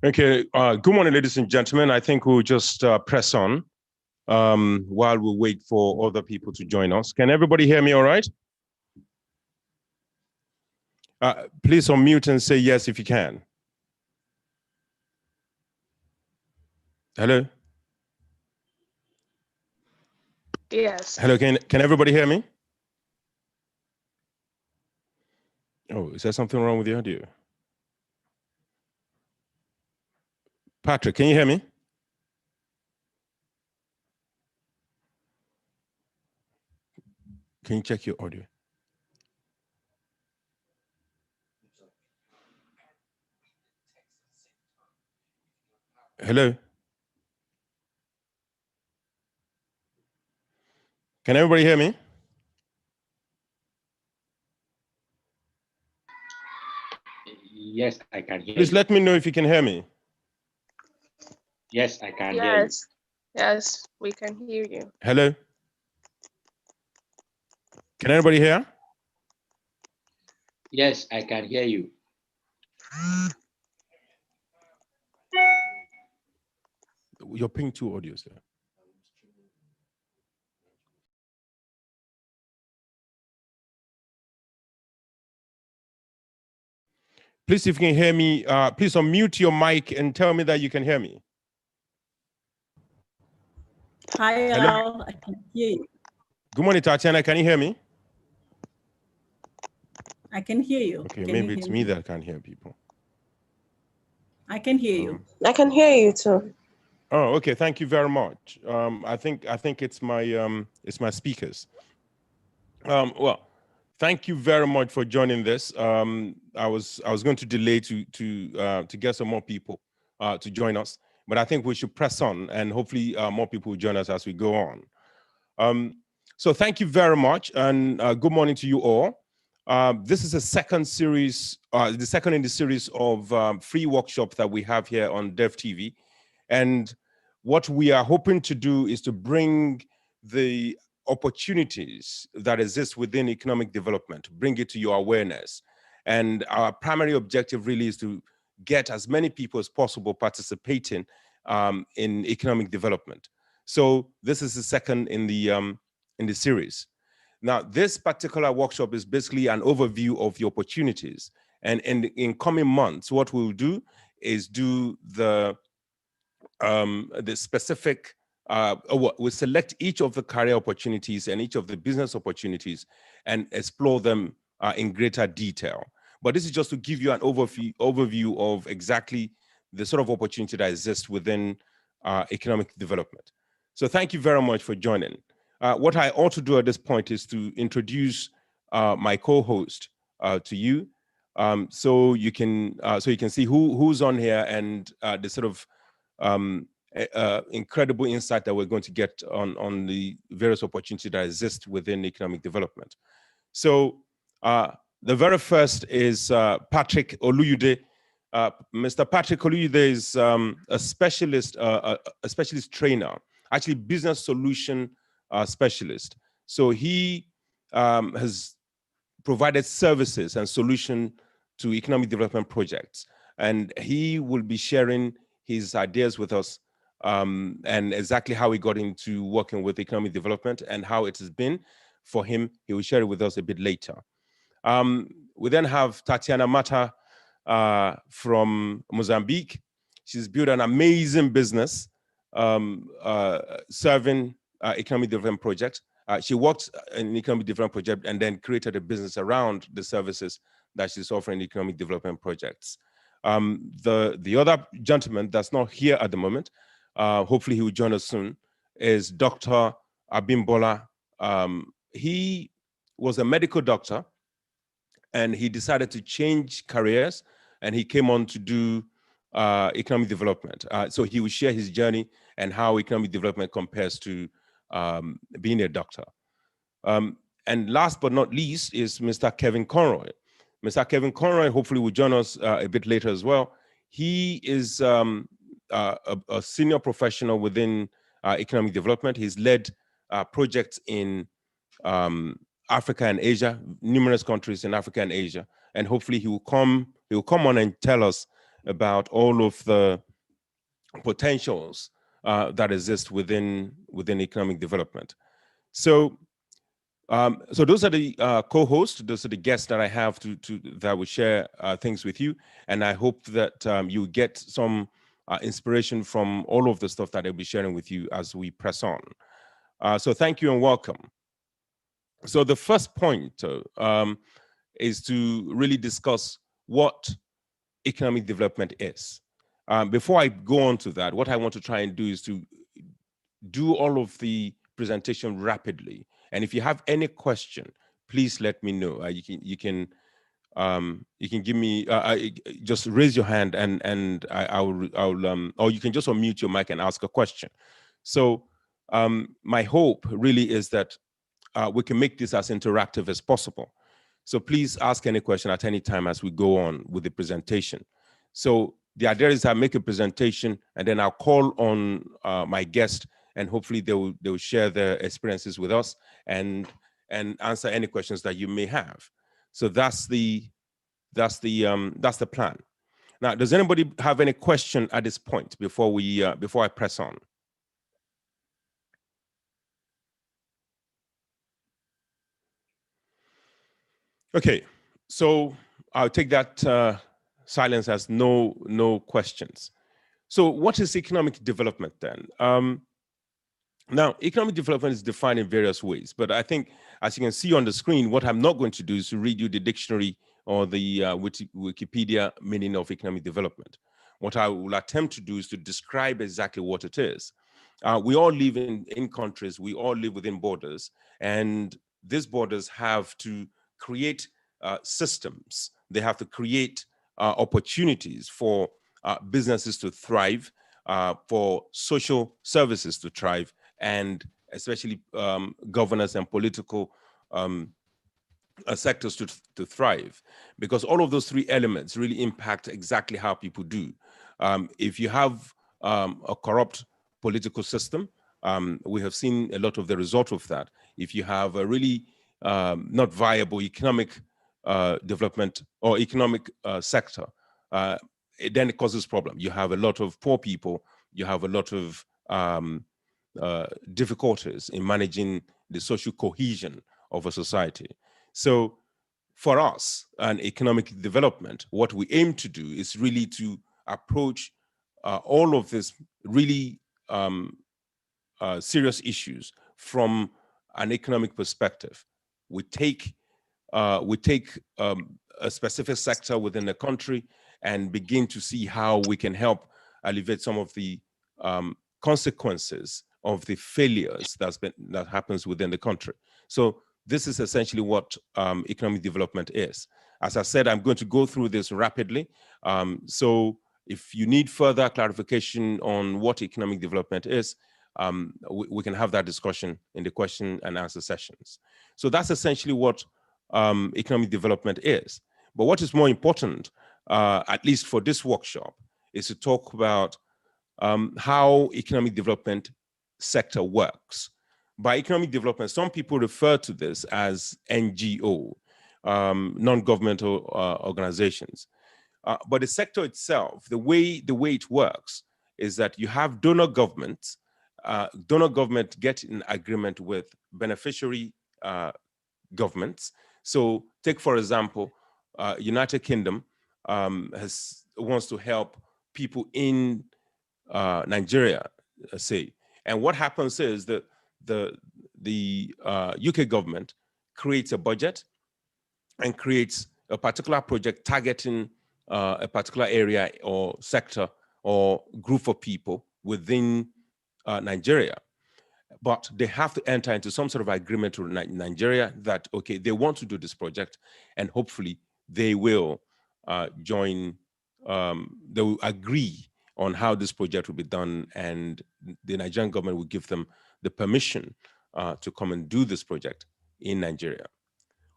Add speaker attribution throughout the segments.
Speaker 1: Okay, good morning, ladies and gentlemen. I think we'll just press on while we wait for other people to join us. Can everybody hear me all right? Please unmute and say yes if you can. Hello?
Speaker 2: Yes.
Speaker 1: Hello, can everybody hear me? Oh, is there something wrong with the audio? Patrick, can you hear me? Can you check your audio? Hello? Can everybody hear me?
Speaker 3: Yes, I can hear
Speaker 1: Please
Speaker 3: you.
Speaker 1: let me know if you can hear me.
Speaker 3: Yes, I can hear you.
Speaker 2: Yes, we can hear you.
Speaker 1: Hello? Can anybody hear?
Speaker 3: Yes, I can hear you.
Speaker 1: You're paying two audios there. Please, if you can hear me, please unmute your mic and tell me that you can hear me.
Speaker 4: Hi,
Speaker 1: Hello?
Speaker 4: Al. I can hear you.
Speaker 1: Good morning, Tatiana. Can you hear me?
Speaker 4: I can hear you.
Speaker 1: Okay,
Speaker 4: Can
Speaker 1: maybe
Speaker 4: you
Speaker 1: it's
Speaker 4: hear
Speaker 1: me that can't hear people.
Speaker 4: I can hear you.
Speaker 2: I can hear you too.
Speaker 1: Oh, okay. Thank you very much. I think it's my speakers. Well, thank you very much for joining this. I was going to delay to get some more people to join us, but I think we should press on, and hopefully more people will join us as we go on. So thank you very much, and good morning to you all. This is the second series, the second in the series of free workshops that we have here on Dev TV. And what we are hoping to do is to bring the opportunities that exist within economic development, bring it to your awareness. And our primary objective really is to get as many people as possible participating in economic development. So this is the second in the series. Now, this particular workshop is basically an overview of the opportunities. And in coming months, what we'll do is do the specific, we'll select each of the career opportunities and each of the business opportunities and explore them in greater detail. But this is just to give you an overview of exactly the sort of opportunity that exists within economic development. So thank you very much for joining. What I ought to do at this point is to introduce my co-host to you, so you can see who's on here and the sort of incredible insight that we're going to get on the various opportunities that exist within economic development. So the very first is Patrick Oluyude. Mr. Patrick Oluyude is a specialist trainer, actually business solution specialist. So he has provided services and solution to economic development projects. And he will be sharing his ideas with us and exactly how he got into working with economic development and how it has been for him. He will share it with us a bit later. We then have Tatiana Mata from Mozambique. She's built an amazing business serving economic development projects. She worked in an economic development project and then created a business around the services that she's offering in economic development projects. The other gentleman that's not here at the moment, hopefully he will join us soon, is Dr. Abimbola. He was a medical doctor and he decided to change careers and he came on to do economic development. So he will share his journey and how economic development compares to being a doctor. And last but not least is Mr. Kevin Conroy. Mr. Kevin Conroy hopefully will join us a bit later as well. He is a senior professional within economic development. He's led projects in Africa and Asia, numerous countries in Africa and Asia, and hopefully he will come on and tell us about all of the potentials that exist within economic development. So, so those are the co-hosts. Those are the guests that I have that will share things with you, and I hope that you get some inspiration from all of the stuff that I'll be sharing with you as we press on. So thank you and welcome. So the first point is to really discuss what economic development is. Before I go on to that, what I want to try and do is to do all of the presentation rapidly. And if you have any question, please let me know. You can give me just raise your hand and I'll or you can just unmute your mic and ask a question. So my hope really is that we can make this as interactive as possible. So please ask any question at any time as we go on with the presentation. So the idea is I make a presentation and then I'll call on my guest, and hopefully they will share their experiences with us and answer any questions that you may have. So that's the plan. Now, does anybody have any question at this point before I press on? Okay, so I'll take that silence as no questions. So what is economic development then? Now, economic development is defined in various ways, but I think, as you can see on the screen, what I'm not going to do is to read you the dictionary or the Wikipedia meaning of economic development. What I will attempt to do is to describe exactly what it is. We all live in countries, we all live within borders, and these borders have to create systems. They have to create opportunities for businesses to thrive, for social services to thrive, and especially governance and political sectors to thrive, because all of those three elements really impact exactly how people do. If you have a corrupt political system, we have seen a lot of the result of that. If you have a really not viable economic development or economic sector, then it causes problem. You have a lot of poor people, you have a lot of difficulties in managing the social cohesion of a society. So for us, an economic development, what we aim to do is really to approach all of this really serious issues from an economic perspective. We take a specific sector within the country and begin to see how we can help alleviate some of the consequences of the failures that happens within the country. So this is essentially what economic development is. As I said, I'm going to go through this rapidly. So if you need further clarification on what economic development is, we can have that discussion in the question and answer sessions. So that's essentially what economic development is. But what is more important, at least for this workshop, is to talk about how economic development sector works. By economic development, some people refer to this as NGO, non-governmental organizations. But the sector itself, the way it works is that you have donor governments. Donor government get in agreement with beneficiary governments. So take, for example, United Kingdom wants to help people in Nigeria, say. And what happens is that the UK government creates a budget and creates a particular project targeting a particular area or sector or group of people within Nigeria. But they have to enter into some sort of agreement with Nigeria that, okay, they want to do this project, and hopefully they will they will agree on how this project will be done, and the Nigerian government will give them the permission to come and do this project in Nigeria.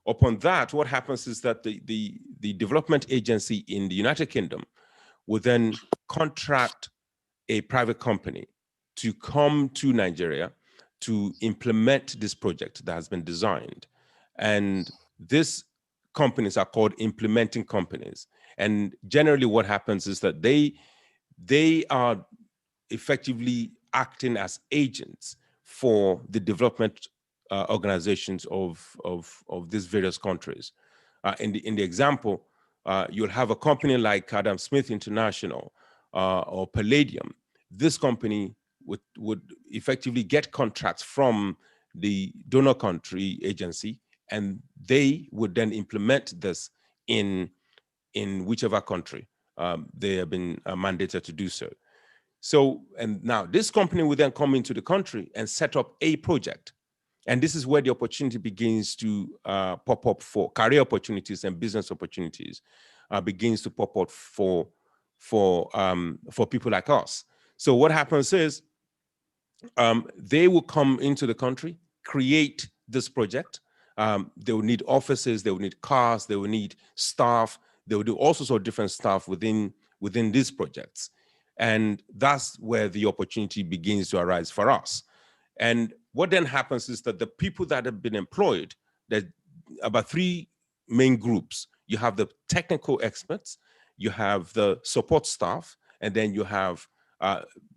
Speaker 1: Upon that, what happens is that the development agency in the United Kingdom will then contract a private company to come to Nigeria to implement this project that has been designed. And these companies are called implementing companies. And generally what happens is that they are effectively acting as agents for the development organizations of these various countries. In the example, you'll have a company like Adam Smith International or Palladium. This company would effectively get contracts from the donor country agency, and they would then implement this in whichever country they have been mandated to do so. So, and now this company will then come into the country and set up a project. And this is where the opportunity begins to pop up for career opportunities and business opportunities begins to pop up for people like us. So what happens is they will come into the country, create this project. They will need offices, they will need cars, they will need staff, they will do all sorts of different stuff within these projects. And that's where the opportunity begins to arise for us. And what then happens is that the people that have been employed, there's about three main groups. You have the technical experts, you have the support staff, and then you have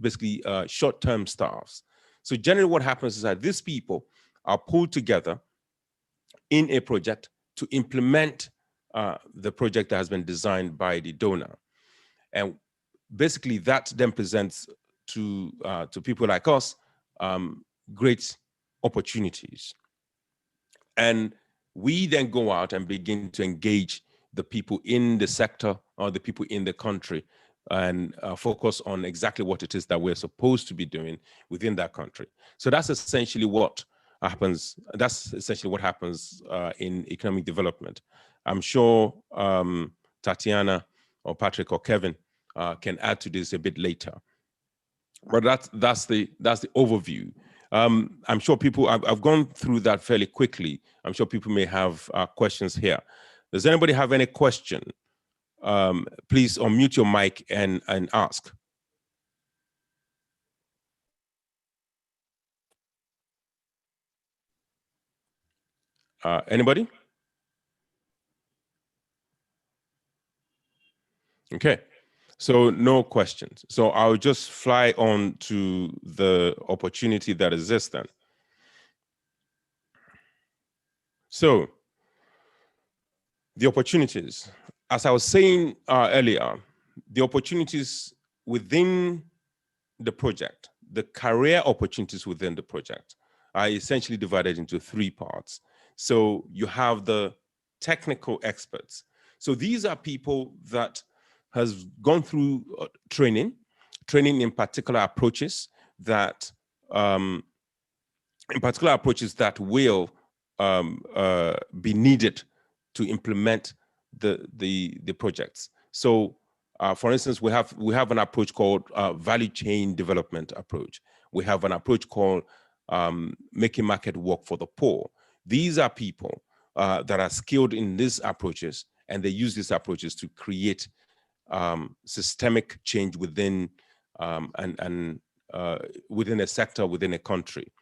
Speaker 1: basically short-term staffs. So generally what happens is that these people are pulled together in a project to implement the project that has been designed by the donor. And basically that then presents to people like us great opportunities. And we then go out and begin to engage the people in the sector or the people in the country and focus on exactly what it is that we're supposed to be doing within that country. So that's essentially what happens. That's essentially what happens in economic development. I'm sure Tatiana or Patrick or Kevin can add to this a bit later. But that's the overview. I'm sure people, I've gone through that fairly quickly. I'm sure people may have questions here. Does anybody have any question? Please unmute your mic and ask. Anybody? Okay, so no questions. So I'll just fly on to the opportunity that exists then. So the opportunities, as I was saying earlier, the opportunities within the project, the career opportunities within the project are essentially divided into three parts. So you have the technical experts. So these are people that has gone through training in particular approaches that will be needed to implement the projects. So for instance, we have an approach called value chain development approach. We have an approach called making market work for the poor. These are people that are skilled in these approaches, and they use these approaches to create systemic change within within a sector, within a country.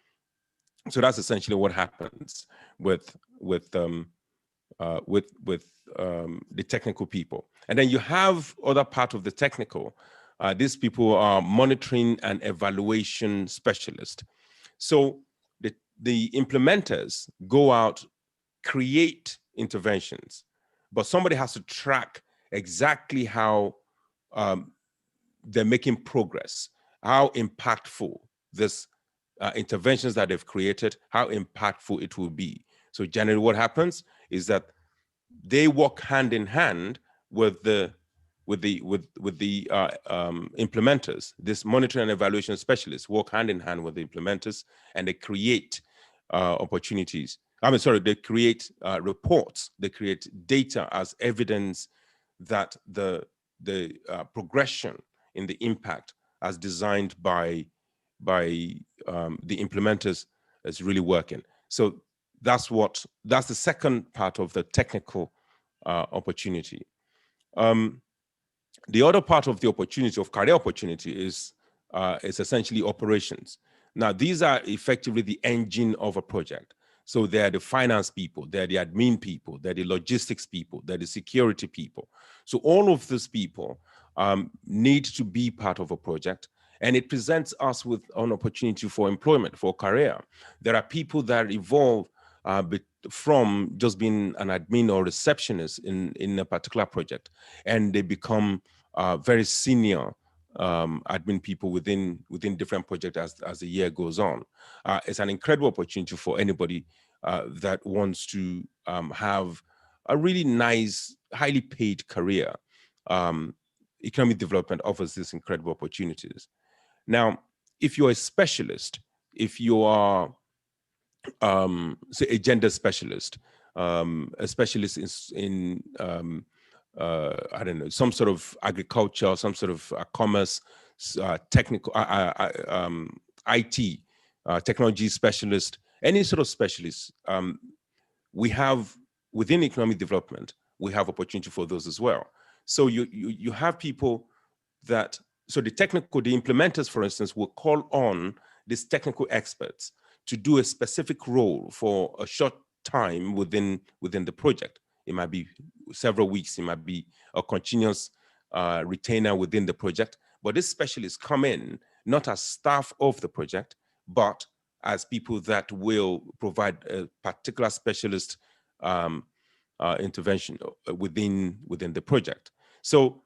Speaker 1: So that's essentially what happens with the technical people. And then you have other part of the technical. These people are monitoring and evaluation specialists. So the implementers go out, create interventions, but somebody has to track exactly how they're making progress, how impactful this interventions that they've created, how impactful it will be. So generally what happens is that they work hand in hand with the implementers. This monitoring and evaluation specialists work hand in hand with the implementers, and they create opportunities. They create reports, they create data as evidence that the progression in the impact as designed by the implementers is really working. So that's the second part of the technical opportunity. The other part of the opportunity of career opportunity is essentially operations. Now, these are effectively the engine of a project. So they're the finance people, they're the admin people, they're the logistics people, they're the security people. So all of these people need to be part of a project, and it presents us with an opportunity for employment, for career. There are people that evolve from just being an admin or receptionist in a particular project, and they become very senior admin people within different projects as the year goes on. It's an incredible opportunity for anybody that wants to have a really nice, highly paid career. Economic development offers these incredible opportunities. Now, if you're a specialist, if you are, say, a gender specialist, a specialist in I don't know, some sort of agriculture, some sort of commerce, technical, IT, technology specialist, any sort of specialist, we have within economic development, we have opportunity for those as well. So you have people that, so the implementers, for instance, will call on these technical experts to do a specific role for a short time within the project. It might be several weeks, it might be a continuous retainer within the project, but these specialists come in not as staff of the project, but as people that will provide a particular specialist intervention within the project. So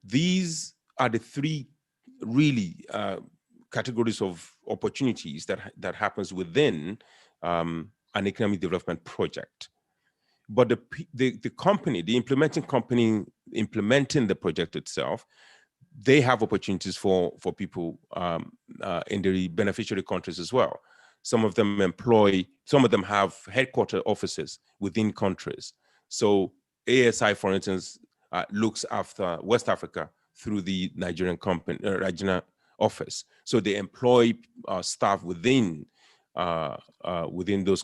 Speaker 1: these are the three really categories of opportunities that happens within an economic development project. But the company, the implementing company implementing the project itself, they have opportunities for people in the beneficiary countries as well. Some of them have headquarter offices within countries. So ASI, for instance, looks after West Africa through the Nigerian company, Nigerian office. So they employ staff within those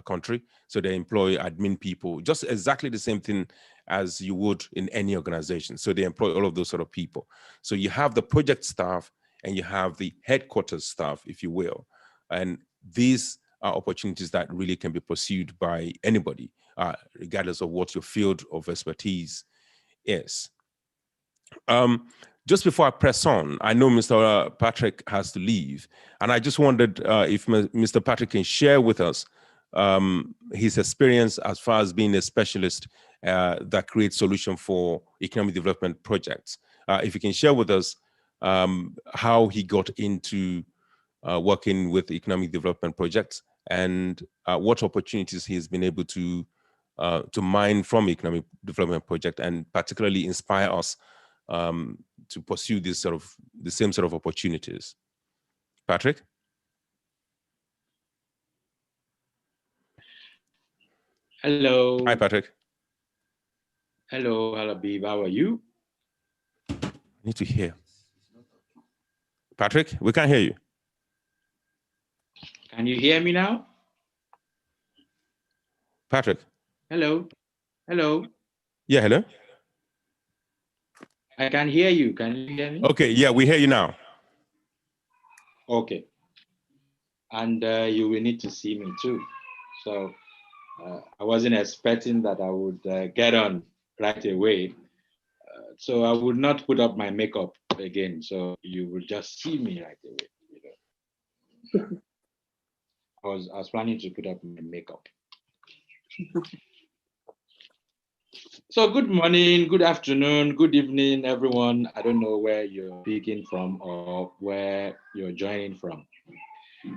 Speaker 1: country. So they employ admin people, just exactly the same thing as you would in any organization. So they employ all of those sort of people. So you have the project staff and you have the headquarters staff, if you will. And these are opportunities that really can be pursued by anybody, regardless of what your field of expertise is. Just before I press on, I know Mr. Patrick has to leave, and I just wondered if Mr. Patrick can share with us his experience as far as being a specialist that creates solutions for economic development projects. If you can share with us how he got into working with economic development projects and what opportunities he's been able to mine from economic development project, and particularly inspire us to pursue the same sort of opportunities. Patrick?
Speaker 3: Hello.
Speaker 1: Hi, Patrick.
Speaker 3: Hello, Habib. How are you?
Speaker 1: I need to hear. Patrick, we can't hear you.
Speaker 3: Can you hear me now?
Speaker 1: Patrick?
Speaker 3: Hello? Hello?
Speaker 1: Yeah, hello?
Speaker 3: I can hear you. Can you hear me?
Speaker 1: Okay, yeah, we hear you now.
Speaker 3: Okay. And you will need to see me too. So I wasn't expecting that I would get on right away. So I would not put up my makeup again. So you will just see me right away. You know. I was planning to put up my makeup. So good morning, good afternoon, good evening, everyone. I don't know where you're speaking from or where you're joining from.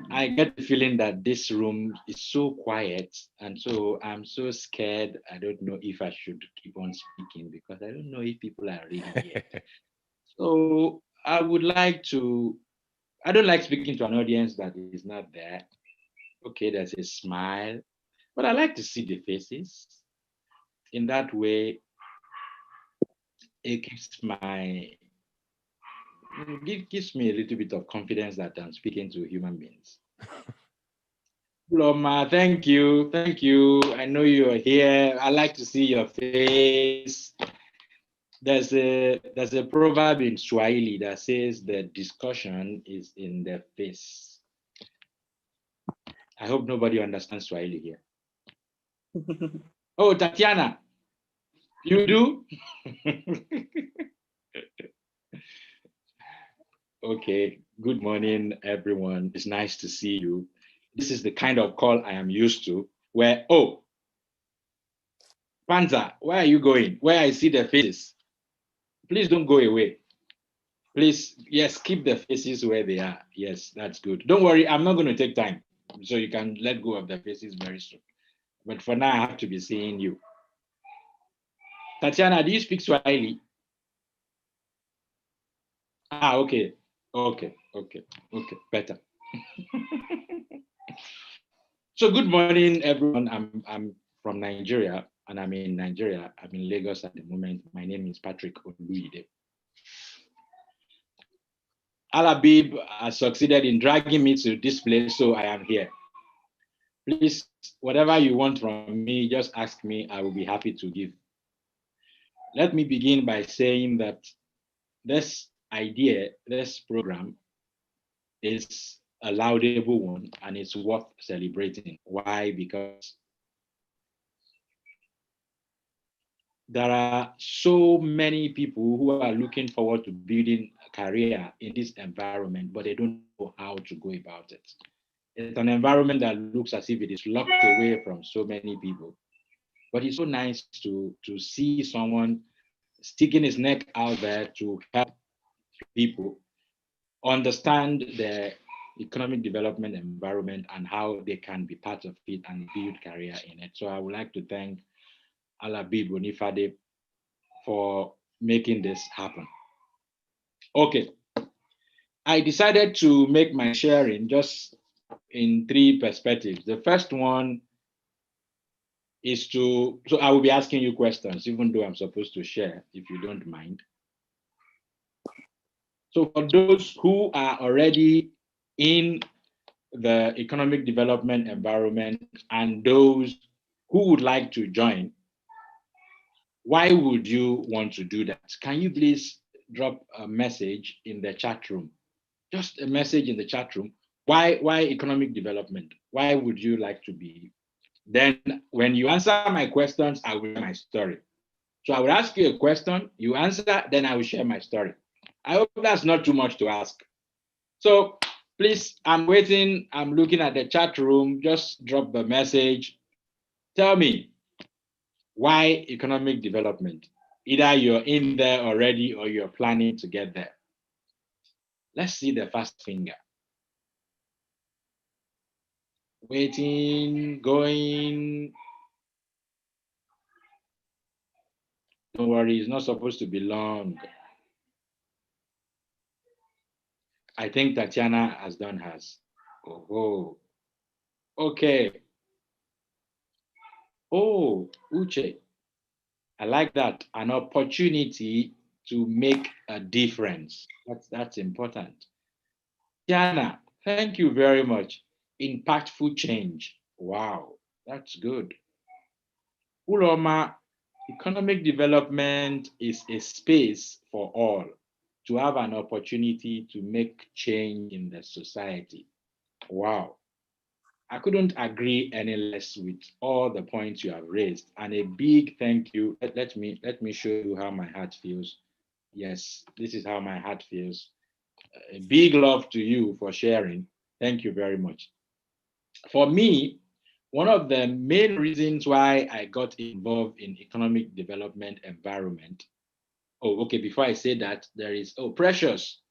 Speaker 3: I get the feeling that this room is so quiet, and so I'm so scared. I don't know if I should keep on speaking because I don't know if people are really here. So I would like to, I don't like speaking to an audience that is not there. Okay, there's a smile, but I like to see the faces. In that way, it gives me a little bit of confidence that I'm speaking to human beings. Loma, thank you. Thank you. I know you're here. I like to see your face. There's a proverb in Swahili that says the discussion is in the face. I hope nobody understands Swahili here. Oh, Tatiana, you do? Okay, good morning, everyone. It's nice to see you. This is the kind of call I am used to, where, oh, Panza, where are you going? Where I see the faces. Please don't go away. Please, yes, keep the faces where they are. Yes, that's good. Don't worry, I'm not going to take time. So you can let go of the faces very soon. But for now, I have to be seeing you. Tatiana, do you speak Swahili? Ah, okay. Okay, better. So good morning, everyone. I'm from Nigeria, and I'm in Nigeria. I'm in Lagos at the moment. My name is Patrick Oluide. Alabib has succeeded in dragging me to this place, so I am here. Please, whatever you want from me, just ask me. I will be happy to give. Let me begin by saying that this idea, this program, is a laudable one and it's worth celebrating. Why? Because there are so many people who are looking forward to building a career in this environment, but they don't know how to go about it. It's an environment that looks as if it is locked away from so many people. But it's so nice to see someone sticking his neck out there to help people understand the economic development environment and how they can be part of it and build career in it. So I would like to thank Alabib Onifade for making this happen. Okay, I decided to make my sharing just in three perspectives. The first one is so I will be asking you questions, even though I'm supposed to share, if you don't mind. So for those who are already in the economic development environment and those who would like to join, why would you want to do that? Can you please drop a message in the chat room? Just a message in the chat room. Why economic development? Why would you like to be? Then when you answer my questions, I will share my story. So I will ask you a question, you answer, then I will share my story. I hope that's not too much to ask. So please, I'm waiting. I'm looking at the chat room. Just drop the message. Tell me, why economic development? Either you're in there already or you're planning to get there. Let's see the first finger. Waiting, going. Don't worry, it's not supposed to be long. I think Tatiana has done hers. Oh, okay. Oh, Uche, I like that. An opportunity to make a difference. That's important. Tiana, thank you very much. Impactful change. Wow, that's good. Uloma, economic development is a space for all to have an opportunity to make change in the society. Wow. I couldn't agree any less with all the points you have raised. And a big thank you. Let me show you how my heart feels. Yes, this is how my heart feels. A big love to you for sharing. Thank you very much. For me, one of the main reasons why I got involved in economic development environment. Oh, okay, before I say that, there is, oh, Precious.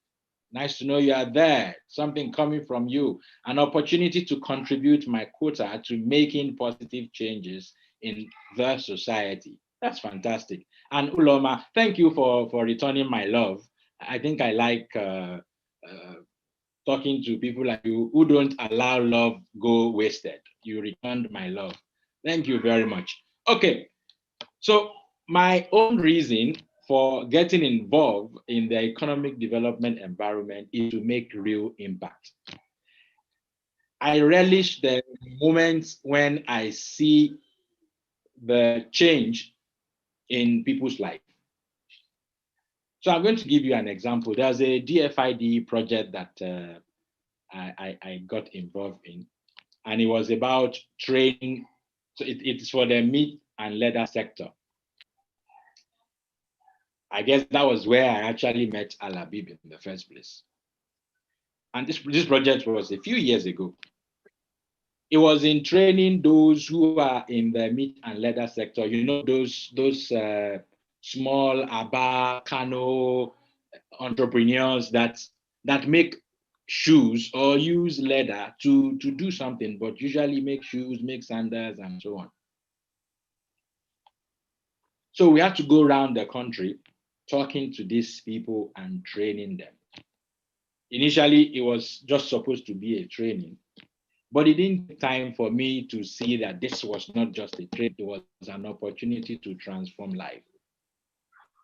Speaker 3: Nice to know you are there. Something coming from you. An opportunity to contribute my quota to making positive changes in the society. That's fantastic. And Uloma, thank you for returning my love. I think I like talking to people like you who don't allow love go wasted. You returned my love. Thank you very much. Okay, so my own reason for getting involved in the economic development environment is to make real impact. I relish the moments when I see the change in people's life. So I'm going to give you an example. There's a DFID project that I got involved in. and it was about training. So it's for the meat and leather sector. I guess that was where I actually met Al-Habib in the first place. And this project was a few years ago. It was in training those who are in the meat and leather sector. You know, those small Aba, Kano entrepreneurs that make shoes or use leather to do something, but usually make shoes, make sandals, and so on. So we had to go around the country talking to these people and training them. Initially, it was just supposed to be a training, but it didn't take time for me to see that this was not just a trade, it was an opportunity to transform life.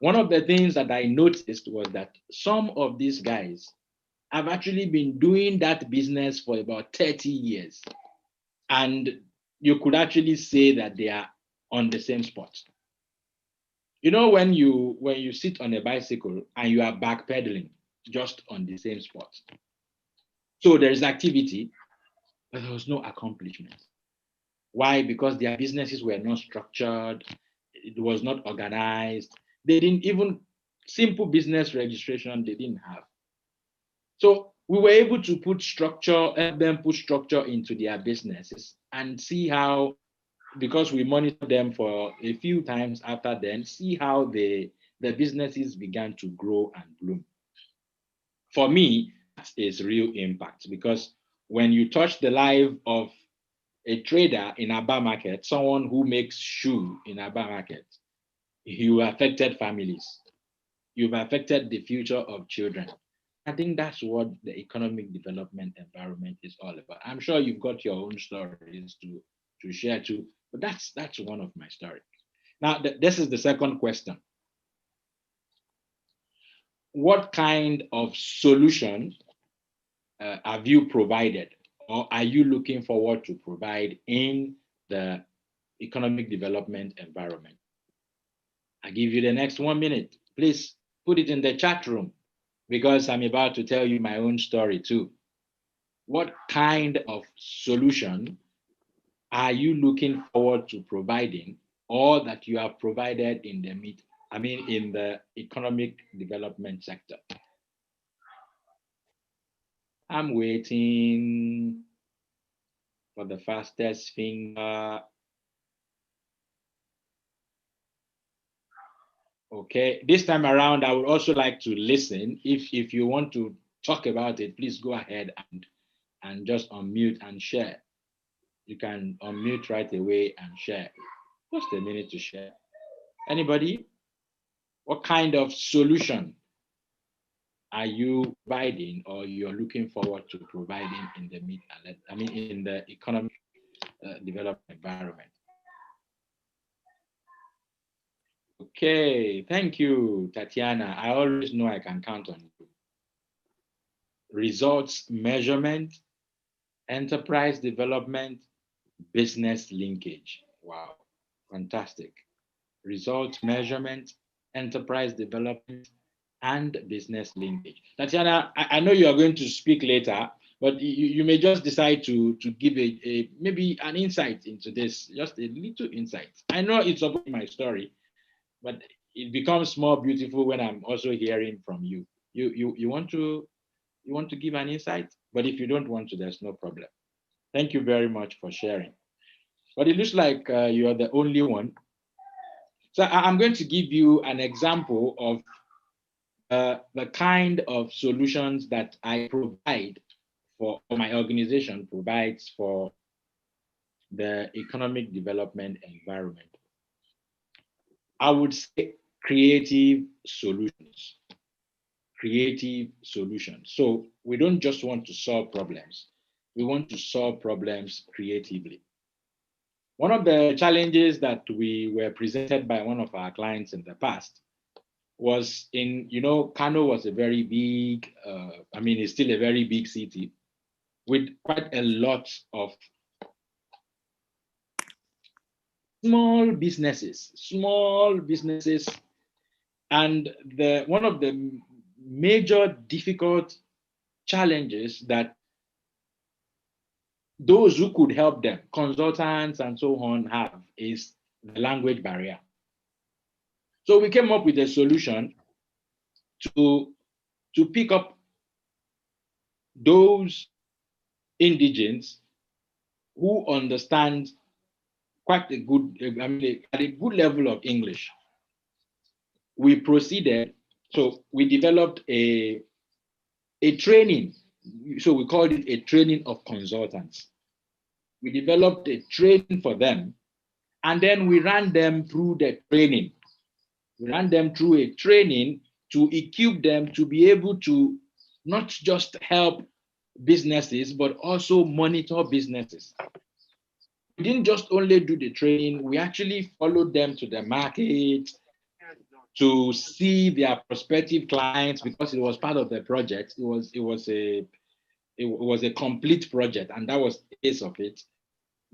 Speaker 3: One of the things that I noticed was that some of these guys have actually been doing that business for about 30 years. And you could actually say that they are on the same spot. You know, when you sit on a bicycle and you are backpedaling just on the same spot. So there is activity, but there was no accomplishment. Why? Because their businesses were not structured, it was not organized. They didn't even, simple business registration, they didn't have. So we were able to put structure, help them put structure into their businesses and see how, because we monitored them for a few times after then, see how the businesses began to grow and bloom. For me, that is real impact, because when you touch the life of a trader in Aba market, someone who makes shoe in Aba market, you affected families. You've affected the future of children. I think that's what the economic development environment is all about. I'm sure you've got your own stories to share too, but that's one of my stories. Now, this is the second question. What kind of solution have you provided, or are you looking forward to provide in the economic development environment? I give you the next 1 minute. Please put it in the chat room, because I'm about to tell you my own story too. What kind of solution are you looking forward to providing, or that you have provided in the economic development sector? I'm waiting for the fastest finger. Okay, this time around, I would also like to listen. If you want to talk about it, please go ahead and just unmute and share. You can unmute right away and share. Just a minute to share. Anybody? What kind of solution are you providing, or you're looking forward to providing in the economic development environment? Okay, thank you, Tatiana. I always know I can count on you. Results measurement, enterprise development, business linkage. Wow, fantastic. Results measurement, enterprise development, and business linkage. Tatiana, I know you are going to speak later, but you may just decide to give maybe an insight into this, just a little insight. I know it's about my story, but it becomes more beautiful when I'm also hearing from you. You want to give an insight? But if you don't want to, there's no problem. Thank you very much for sharing. But it looks like you are the only one. So I'm going to give you an example of the kind of solutions that I provide for my organization provides for the economic development environment. I would say creative solutions. Creative solutions. So we don't just want to solve problems. We want to solve problems creatively. One of the challenges that we were presented by one of our clients in the past was Kano was a very big, it's still a very big city with quite a lot of small businesses. And one of the major difficult challenges that those who could help them, consultants and so on, have is the language barrier. So we came up with a solution to pick up those indigents who understand quite a good, I mean, at a good level of English. We proceeded, so we developed a training. So we called it a training of consultants. We developed a training for them, and then we ran them through the training. We ran them through a training to equip them to be able to not just help businesses, but also monitor businesses. We didn't just only do the training, we actually followed them to the market to see their prospective clients, because it was part of the project. It was a complete project, and that was the case of it.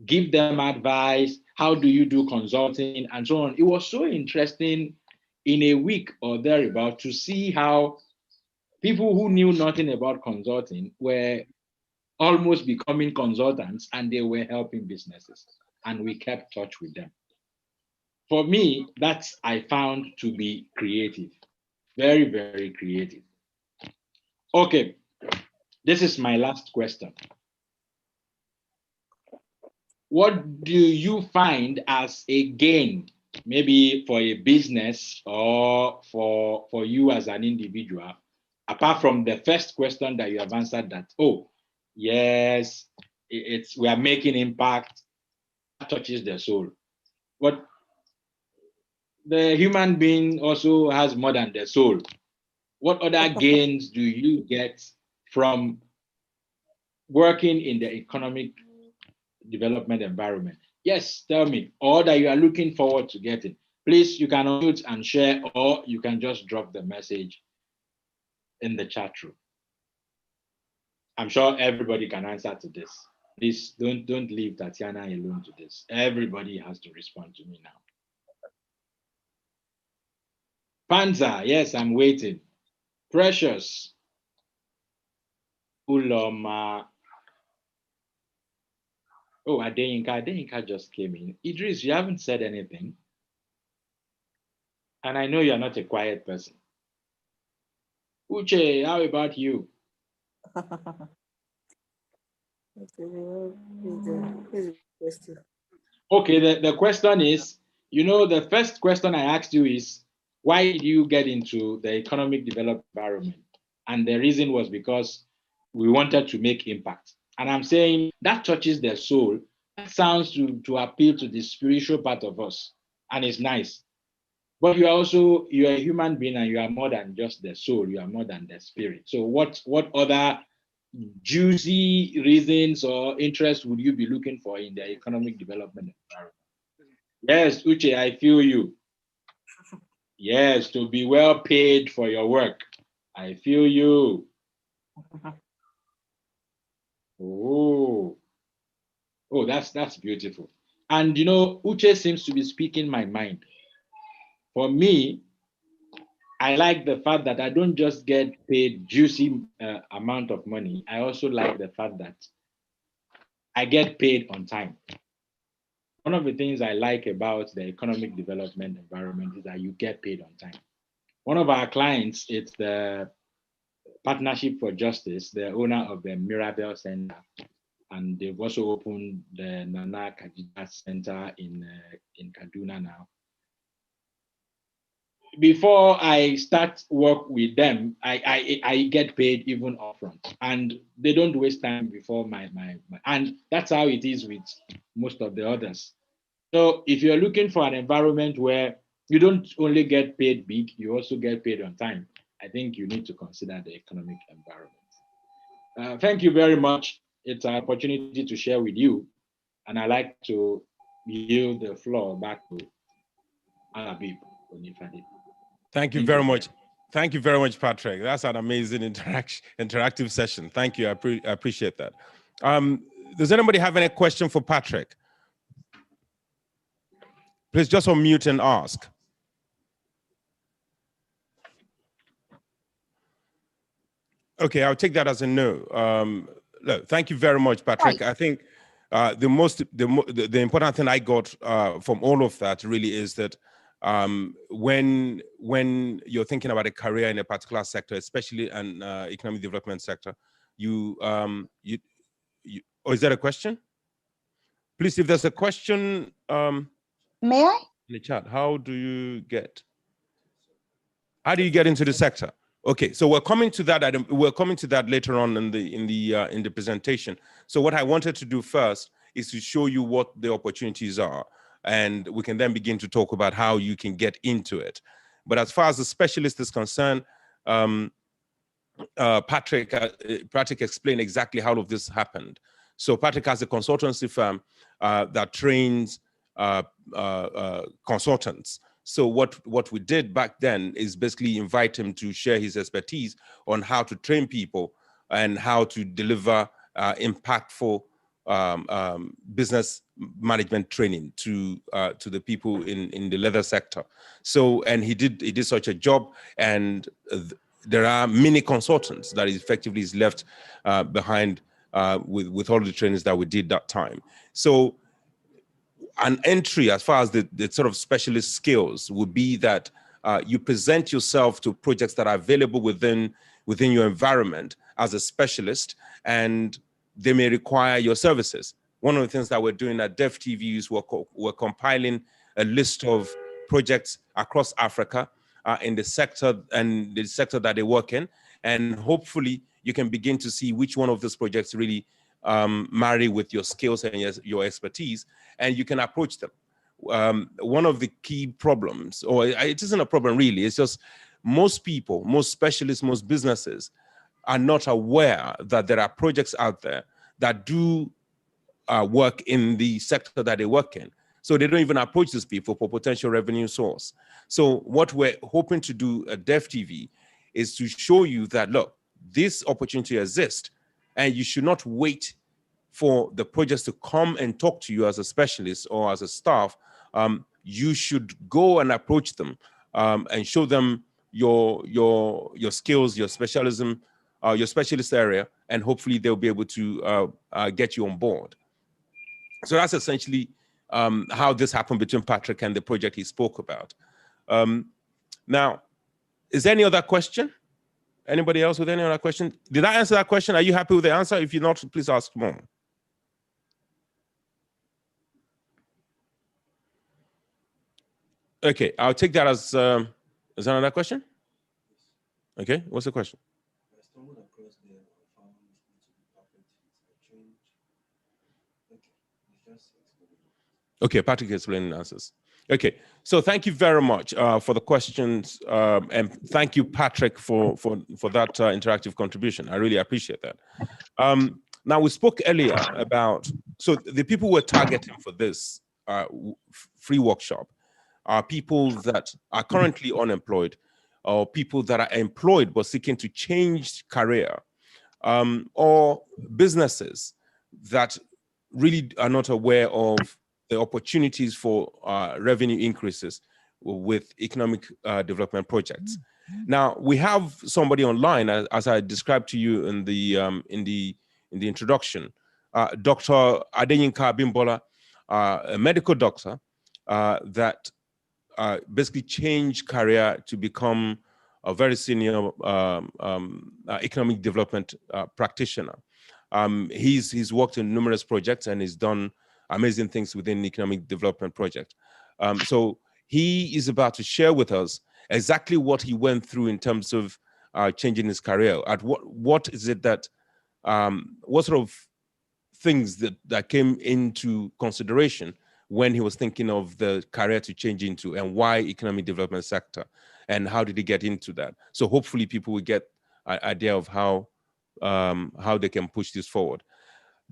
Speaker 3: Give them advice, how do you do consulting, and so on. It was so interesting in a week or thereabout to see how people who knew nothing about consulting were almost becoming consultants, and they were helping businesses, and we kept touch with them. For me, that's I found to be creative, very, very creative. Okay, this is my last question. What do you find as a gain, maybe for a business or for you as an individual, apart from the first question that you have answered that, oh, yes, we are making impact, that touches the soul. But the human being also has more than the soul. What other gains do you get from working in the economic development environment? Yes, tell me, or that you are looking forward to getting. Please, you can unmute and share, or you can just drop the message in the chat room. I'm sure everybody can answer to this. Please don't leave Tatiana alone to this. Everybody has to respond to me now. Panza, yes, I'm waiting. Precious. Uloma. Oh, Adeyinka just came in. Idris, you haven't said anything. And I know you're not a quiet person. Uche, how about you? Okay, the question is, the first question I asked you is, why did you get into the economic development environment? And the reason was because we wanted to make impact. And I'm saying that touches their soul. That sounds to appeal to the spiritual part of us. And it's nice. But you're a human being, and you are more than just the soul. You are more than the spirit. So what other juicy reasons or interests would you be looking for in the economic development environment? Yes, Uche, I feel you. Yes, to be well paid for your work. I feel you. Oh, that's beautiful. And Uche seems to be speaking my mind. For me, I like the fact that I don't just get paid juicy amount of money. I also like the fact that I get paid on time. One of the things I like about the economic development environment is that you get paid on time. One of our clients, it's the Partnership for Justice, the owner of the Mirabel Center, and they've also opened the Nana Kajita Center in Kaduna now. Before I start work with them, I get paid even upfront, and they don't waste time before my and that's how it is with most of the others. So if you're looking for an environment where you don't only get paid big, you also get paid on time, I think you need to consider the economic environment. Thank you very much. It's an opportunity to share with you, and I'd like to yield the floor back to Alabib Onifade.
Speaker 1: Thank you very much. Thank you very much, Patrick. That's an amazing interactive session. Thank you. I appreciate that. Does anybody have any question for Patrick? Please just unmute and ask. Okay, I'll take that as a no. look, thank you very much, Patrick. I think the important thing I got from all of that really is that when you're thinking about a career in a particular sector, especially an economic development sector, oh, is that a question? Please, if there's a question,
Speaker 5: May I?
Speaker 1: in the chat, how do you get into the sector? Okay, so we're coming to that. We're coming to that later on in the presentation. So what I wanted to do first is to show you what the opportunities are, and we can then begin to talk about how you can get into it. But as far as the specialist is concerned, Patrick explained exactly how all of this happened. So Patrick has a consultancy firm that trains consultants. So what we did back then is basically invite him to share his expertise on how to train people and how to deliver impactful business management training to the people in the leather sector. So, and he did such a job, and there are many consultants that effectively is left behind with all the trainings that we did that time. So an entry as far as the sort of specialist skills would be that you present yourself to projects that are available within your environment as a specialist, and they may require your services. One of the things that we're doing at DevTV is we're compiling a list of projects across Africa in the sector that they work in, and hopefully you can begin to see which one of those projects really marry with your skills and your expertise, and you can approach them. One of the key problems, or it isn't a problem really, it's just most people, most specialists, most businesses are not aware that there are projects out there that do work in the sector that they work in. So they don't even approach these people for potential revenue source. So what we're hoping to do at DevTV is to show you that, look, this opportunity exists, and you should not wait for the projects to come and talk to you as a specialist or as a staff. You should go and approach them and show them your skills, your specialism, your specialist area, and hopefully they'll be able to get you on board. So that's essentially how this happened between Patrick and the project he spoke about. Now, is there any other question? Anybody else with any other question? Did I answer that question? Are you happy with the answer? If you're not, please ask more. Okay, I'll take that as another question. Okay, what's the question? Okay, Patrick explaining answers. Okay, so thank you very much for the questions, and thank you, Patrick, for that interactive contribution. I really appreciate that. Now, we spoke earlier about, so the people we're targeting for this free workshop are people that are currently unemployed, or people that are employed but seeking to change career, or businesses that really are not aware of the opportunities for revenue increases with economic development projects. Now, we have somebody online, as I described to you in the introduction, Dr. Adeyinka Abimbola, a medical doctor that basically changed career to become a very senior economic development practitioner. He's worked in numerous projects and he's done amazing things within the economic development project. So he is about to share with us exactly what he went through in terms of changing his career. At what is it that, what sort of things that came into consideration when he was thinking of the career to change into, and why economic development sector, and how did he get into that? So hopefully people will get an idea of how they can push this forward.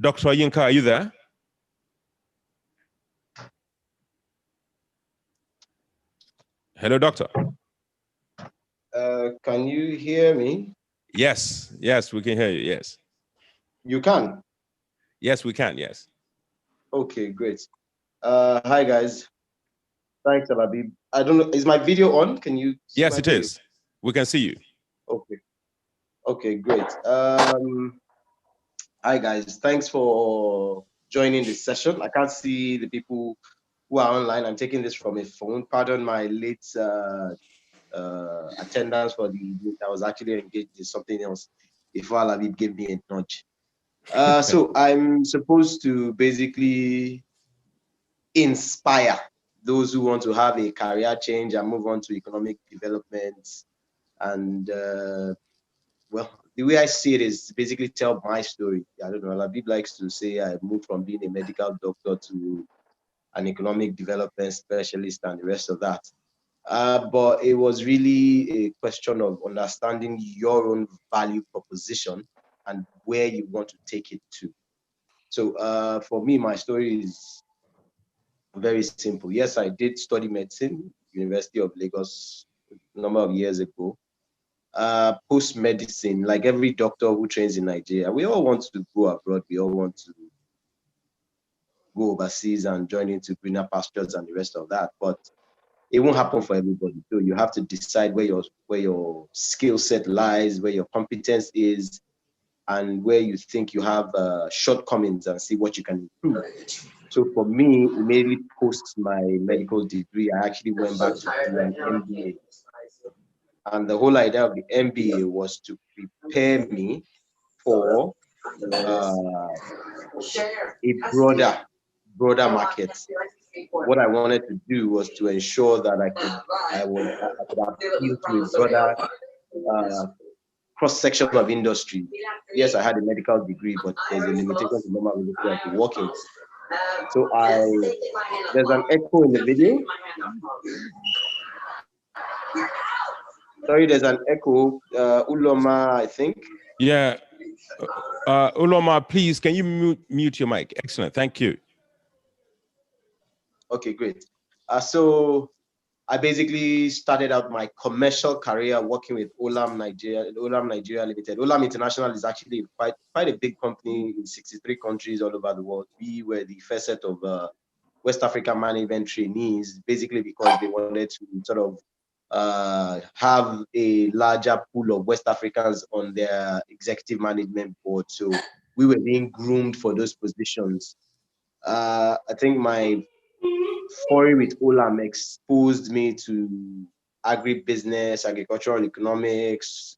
Speaker 1: Dr. Yinka, are you there? Hello, doctor.
Speaker 6: Can you hear me?
Speaker 1: Yes, we can hear you, yes.
Speaker 6: You can?
Speaker 1: Yes, we can, yes.
Speaker 6: Okay, great. Hi, guys. Thanks, Alabi. I don't know, is my video on? Can you see
Speaker 1: Yes,
Speaker 6: my
Speaker 1: it
Speaker 6: video?
Speaker 1: is. We can see you.
Speaker 6: Okay. Okay, great. Hi guys, thanks for joining this session. I can't see the people who are online. I'm taking this from a phone. Pardon my late attendance for the event. I was actually engaged in something else before Alabib gave me a nudge. So I'm supposed to basically inspire those who want to have a career change and move on to economic development. And well, the way I see it is basically tell my story. I don't know, Alabib likes to say I moved from being a medical doctor to an economic development specialist and the rest of that. But it was really a question of understanding your own value proposition and where you want to take it to. So for me, my story is very simple. Yes, I did study medicine, University of Lagos, a number of years ago. Post-medicine, like every doctor who trains in Nigeria, we all want to go abroad. We all want to go overseas and join into greener pastures and the rest of that. But it won't happen for everybody. So you have to decide where your skill set lies, where your competence is, and where you think you have shortcomings and see what you can improve. So for me, immediately post my medical degree, I actually went back to do an MBA. And the whole idea of the MBA was to prepare me for a broader market. What I wanted to do was to ensure that I could appeal to a broader cross-section of industry. Yes, I had a medical degree, but there's a limitation to normal industry I could work in. So there's an echo in the video. Sorry, there's an echo. Uloma, I think.
Speaker 1: Yeah. Uloma, please, can you mute your mic? Excellent. Thank you.
Speaker 6: Okay, great. So I basically started out my commercial career working with Olam Nigeria Limited. Olam International is actually quite a big company in 63 countries all over the world. We were the first set of West African management trainees, basically because they wanted to sort of have a larger pool of West Africans on their executive management board. So we were being groomed for those positions. I think my foray with Olam exposed me to agribusiness, agricultural economics,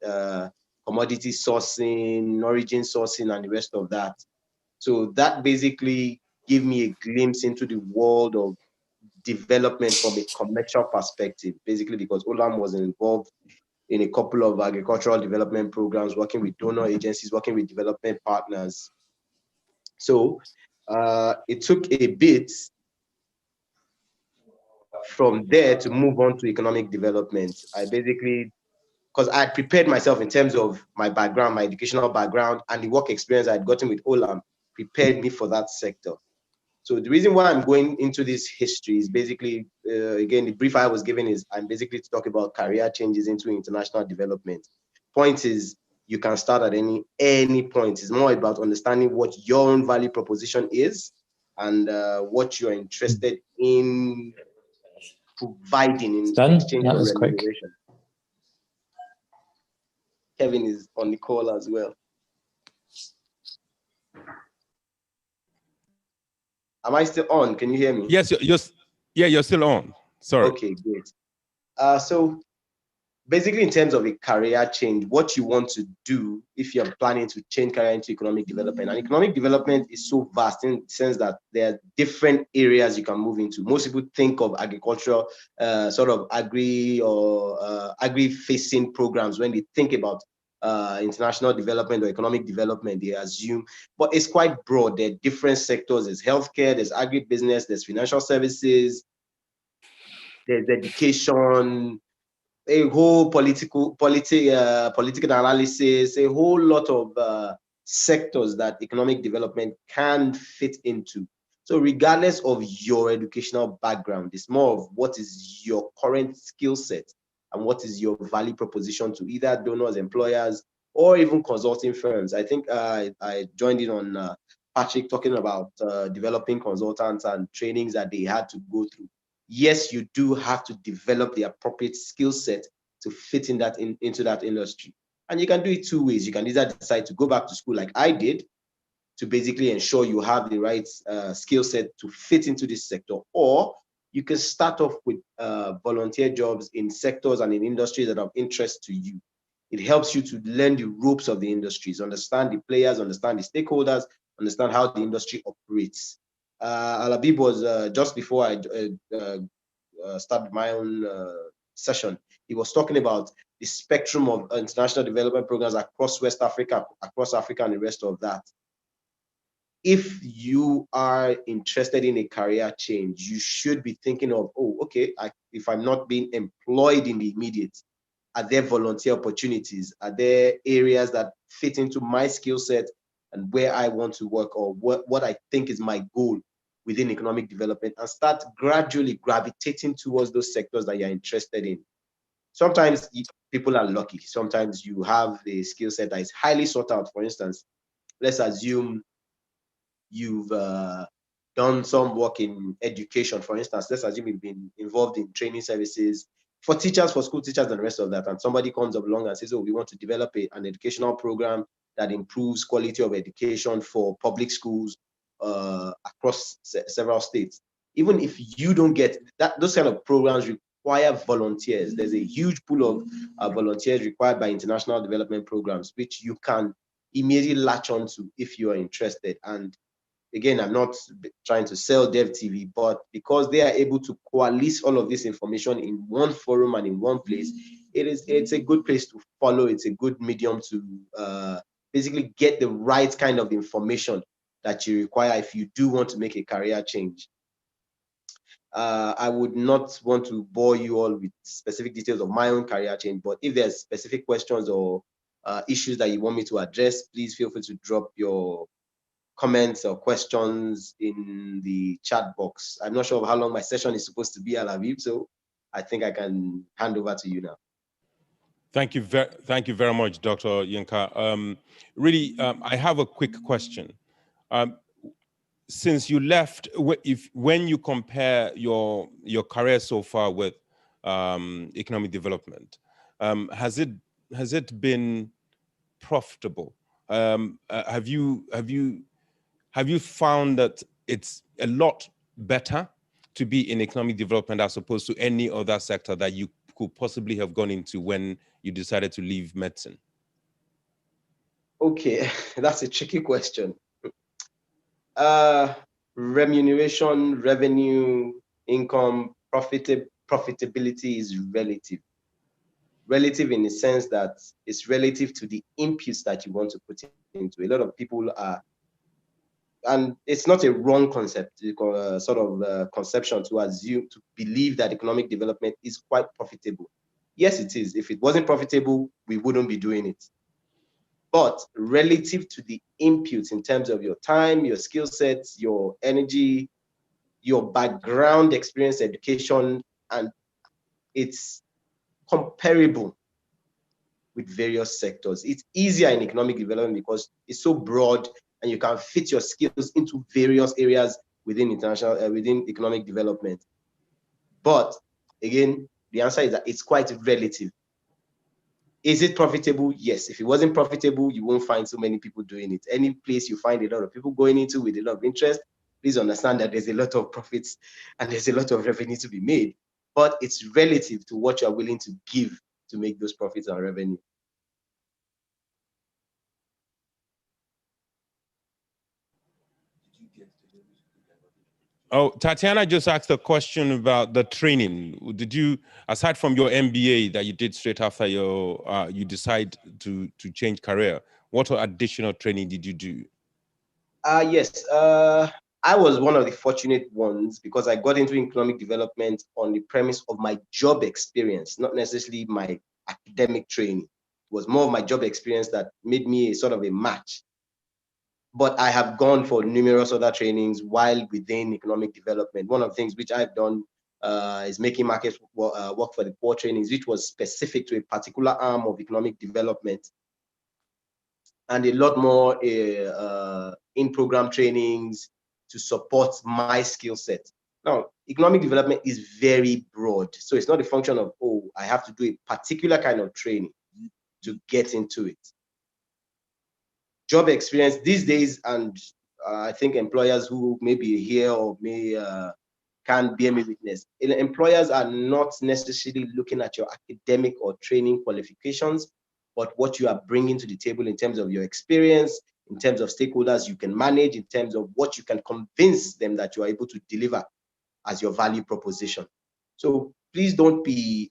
Speaker 6: commodity sourcing, origin sourcing, and the rest of that. So that basically gave me a glimpse into the world of development from a commercial perspective, basically because Olam was involved in a couple of agricultural development programs, working with donor agencies, working with development partners. So it took a bit from there to move on to economic development. I basically, because I had prepared myself in terms of my background, my educational background, and the work experience I had gotten with Olam prepared me for that sector. So the reason why I'm going into this history is basically, again, the brief I was given is I'm basically to talk about career changes into international development. Point is, you can start at any point. It's more about understanding what your own value proposition is and what you're interested in providing in exchange for remuneration. Kevin is on the call as well. Am I still on? Can you hear me?
Speaker 1: Yes, you're still on. Sorry.
Speaker 6: Okay, great. So basically, in terms of a career change, what you want to do if you're planning to change career into economic development, and economic development is so vast in the sense that there are different areas you can move into. Most people think of agricultural, sort of agri or agri-facing programs when they think about international development or economic development, they assume, but it's quite broad. There are different sectors. There's healthcare, there's agribusiness, there's financial services, there's education, a whole political analysis, a whole lot of sectors that economic development can fit into. So regardless of your educational background, it's more of what is your current skill set and what is your value proposition to either donors, employers, or even consulting firms. I think I joined in on Patrick talking about developing consultants and trainings that they had to go through. Yes, you do have to develop the appropriate skill set to fit in into that industry. And you can do it two ways. You can either decide to go back to school like I did, to basically ensure you have the right skill set to fit into this sector, or you can start off with volunteer jobs in sectors and in industries that are of interest to you. It helps you to learn the ropes of the industries, understand the players, understand the stakeholders, understand how the industry operates. Alabib was just before I started my own session, he was talking about the spectrum of international development programs across West Africa, across Africa and the rest of that. If you are interested in a career change, you should be thinking of, oh, okay, if I'm not being employed in the immediate, are there volunteer opportunities? Are there areas that fit into my skill set and where I want to work, or what I think is my goal within economic development, and start gradually gravitating towards those sectors that you're interested in. Sometimes people are lucky. Sometimes you have a skill set that is highly sought out. For instance, let's assume you've done some work in education. For instance, let's assume you've been involved in training services for teachers, for school teachers and the rest of that. And somebody comes up along and says, oh, we want to develop an educational program that improves quality of education for public schools across several states. Even if you don't get that, those kind of programs require volunteers. There's a huge pool of volunteers required by international development programs, which you can immediately latch onto if you are interested. And again, I'm not trying to sell DevTV, but because they are able to coalesce all of this information in one forum and in one place, it's a good place to follow. It's a good medium to basically get the right kind of information that you require if you do want to make a career change. I would not want to bore you all with specific details of my own career change, but if there's specific questions or issues that you want me to address, please feel free to drop your comments or questions in the chat box. I'm not sure of how long my session is supposed to be, Alabib, so I think I can hand over to you now.
Speaker 1: Thank you very much, Dr. Yinka. I have a quick question. Since you left, when you compare your career so far with economic development, has it been profitable? Have you found that it's a lot better to be in economic development as opposed to any other sector that you could possibly have gone into when you decided to leave medicine?
Speaker 6: Okay, that's a tricky question. Remuneration, revenue, income, profitability is relative. Relative in the sense that it's relative to the inputs that you want to put into. A lot of people are, and it's not a wrong concept, conception to assume, to believe that economic development is quite profitable. Yes, it is. If it wasn't profitable, we wouldn't be doing it. But relative to the inputs in terms of your time, your skill sets, your energy, your background, experience, education, and it's comparable with various sectors. It's easier in economic development because it's so broad and you can fit your skills into various areas within within economic development. But again, the answer is that it's quite relative. Is it profitable? Yes. If it wasn't profitable, you won't find so many people doing it. Any place you find a lot of people going into with a lot of interest, please understand that there's a lot of profits and there's a lot of revenue to be made. But it's relative to what you're willing to give to make those profits and revenue.
Speaker 1: Oh, Tatiana just asked a question about the training. Did you, aside from your MBA that you did straight after your you decide to change career, what additional training did you do?
Speaker 6: Yes, I was one of the fortunate ones because I got into economic development on the premise of my job experience, not necessarily my academic training. It was more of my job experience that made me a sort of a match. But I have gone for numerous other trainings while within economic development. One of the things which I've done is making markets work for the poor trainings, which was specific to a particular arm of economic development, and a lot more in-program trainings to support my skill set. Now, economic development is very broad. So it's not a function of, oh, I have to do a particular kind of training to get into it. job experience these days, and I think employers who may be here or may can bear me witness. Employers are not necessarily looking at your academic or training qualifications, but what you are bringing to the table in terms of your experience, in terms of stakeholders you can manage, in terms of what you can convince them that you are able to deliver as your value proposition. So please don't be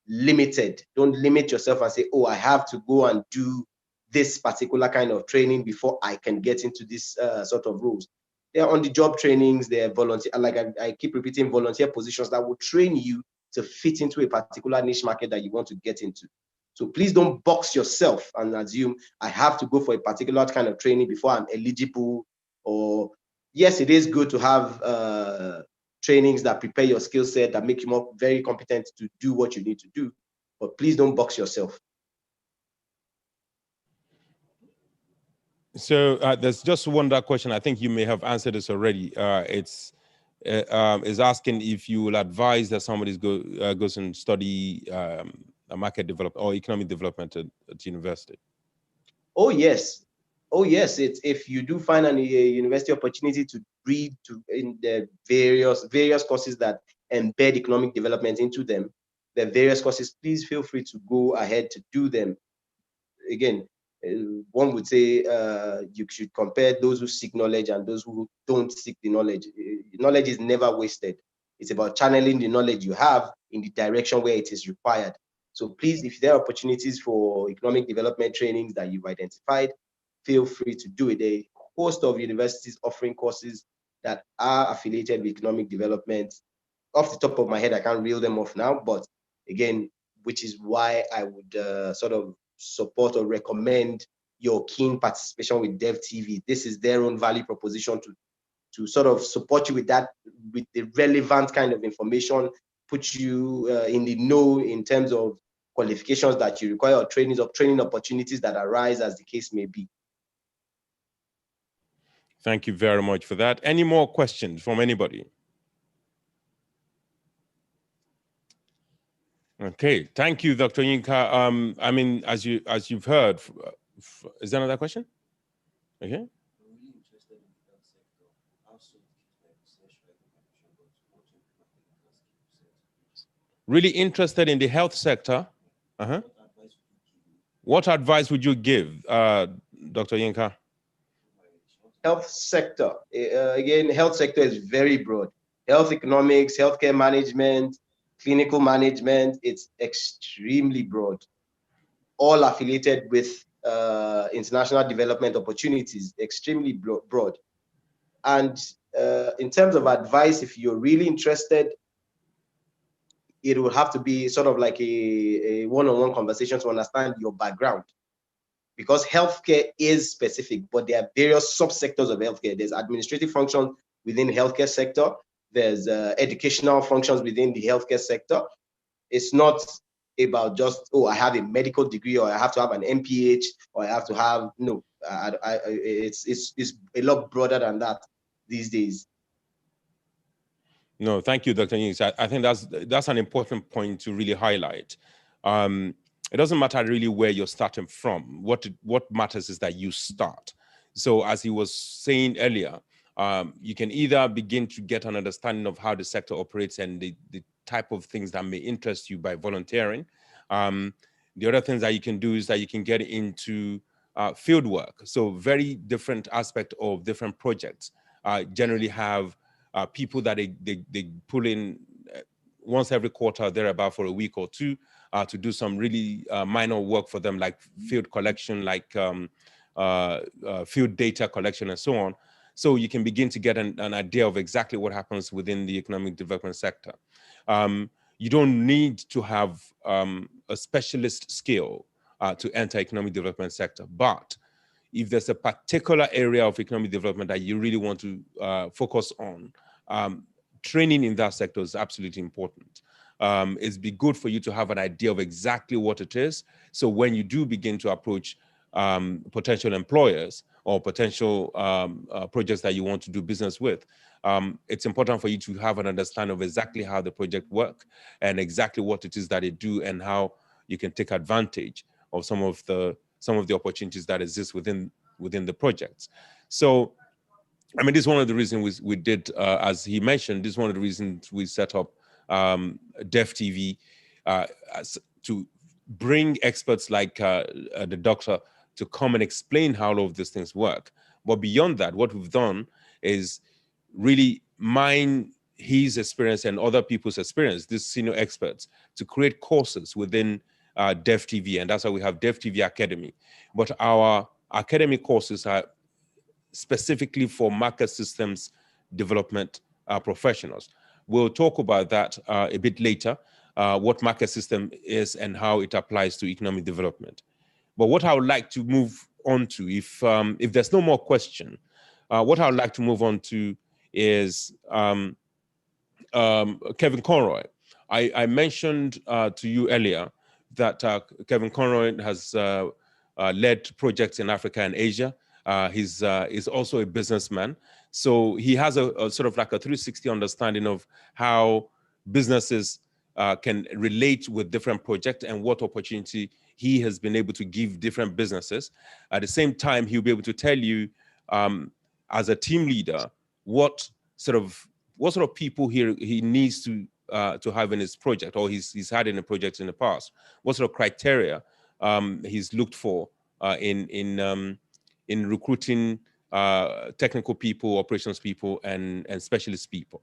Speaker 6: limited. Don't limit yourself and say, oh, I have to go and do this particular kind of training before I can get into this sort of roles. They're on the job trainings, they're volunteer, like I keep repeating, volunteer positions that will train you to fit into a particular niche market that you want to get into. So please don't box yourself and assume I have to go for a particular kind of training before I'm eligible. Or yes, it is good to have trainings that prepare your skill set, that make you more very competent to do what you need to do, but please don't box yourself.
Speaker 1: So there's just one other question. I think you may have answered this already. It's asking if you will advise that somebody goes and study a market development or economic development at university.
Speaker 6: Oh yes, oh yes. It's if you do find a university opportunity to read in the various courses that embed economic development into them, the various courses, please feel free to go ahead to do them. Again, one would say you should compare those who seek knowledge and those who don't seek the knowledge. Knowledge is never wasted. It's about channeling the knowledge you have in the direction where it is required. So please, if there are opportunities for economic development trainings that you've identified, feel free to do it. There are a host of universities offering courses that are affiliated with economic development. Off the top of my head, I can't reel them off now, but again, which is why I would sort of support or recommend your keen participation with DevTV. This is their own value proposition to sort of support you with that, with the relevant kind of information, put you in the know in terms of qualifications that you require or training opportunities that arise as the case may be.
Speaker 1: Thank you very much for that. Any more questions from anybody? Okay, thank you, Dr. Yinka. I mean, as you've heard, is there another question? Okay. Really interested in the health sector. What advice would you give, Dr. Yinka?
Speaker 6: Health sector. Again, health sector is very broad. Health economics, healthcare management, clinical management, it's extremely broad. All affiliated with international development opportunities, extremely broad. And in terms of advice, if you're really interested, it will have to be sort of like a one-on-one conversation to understand your background. Because healthcare is specific, but there are various subsectors of healthcare. There's administrative functions within the healthcare sector. There's educational functions within the healthcare sector. It's not about just, oh, I have a medical degree, or I have to have an MPH, or I have to have, no, it's a lot broader than that these days.
Speaker 1: No, thank you, Dr. Yinks. I think that's an important point to really highlight. It doesn't matter really where you're starting from. What matters is that you start. So as he was saying earlier, you can either begin to get an understanding of how the sector operates and the type of things that may interest you by volunteering. The other things that you can do is that you can get into field work. So very different aspect of different projects generally have people that they pull in once every quarter, thereabout, for a week or two to do some really minor work for them, like field collection, like field data collection and so on. So you can begin to get an idea of exactly what happens within the economic development sector. You don't need to have a specialist skill to enter economic development sector, but if there's a particular area of economic development that you really want to focus on, training in that sector is absolutely important. It's be good for you to have an idea of exactly what it is. So when you do begin to approach potential employers or potential projects that you want to do business with, it's important for you to have an understanding of exactly how the project work and exactly what it is that they do and how you can take advantage of some of the opportunities that exist within within the projects. So, I mean, this is one of the reasons we did, as he mentioned, this is one of the reasons we set up DevTV to bring experts like the doctor to come and explain how all of these things work. But beyond that, what we've done is really mine his experience and other people's experience, these senior experts, to create courses within DevTV, and that's why we have DevTV Academy. But our academic courses are specifically for market systems development professionals. We'll talk about that a bit later, what market system is and how it applies to economic development. But what I would like to move on to, if there's no more question, what I would like to move on to is Kevin Conroy. I mentioned to you earlier that Kevin Conroy has led projects in Africa and Asia. He's also a businessman. So he has a sort of like a 360 understanding of how businesses can relate with different projects and what opportunity he has been able to give different businesses. At the same time, he'll be able to tell you as a team leader what sort of people he needs to have in his project, or he's had in a project in the past. What sort of criteria he's looked for in recruiting technical people, operations people, and specialist people.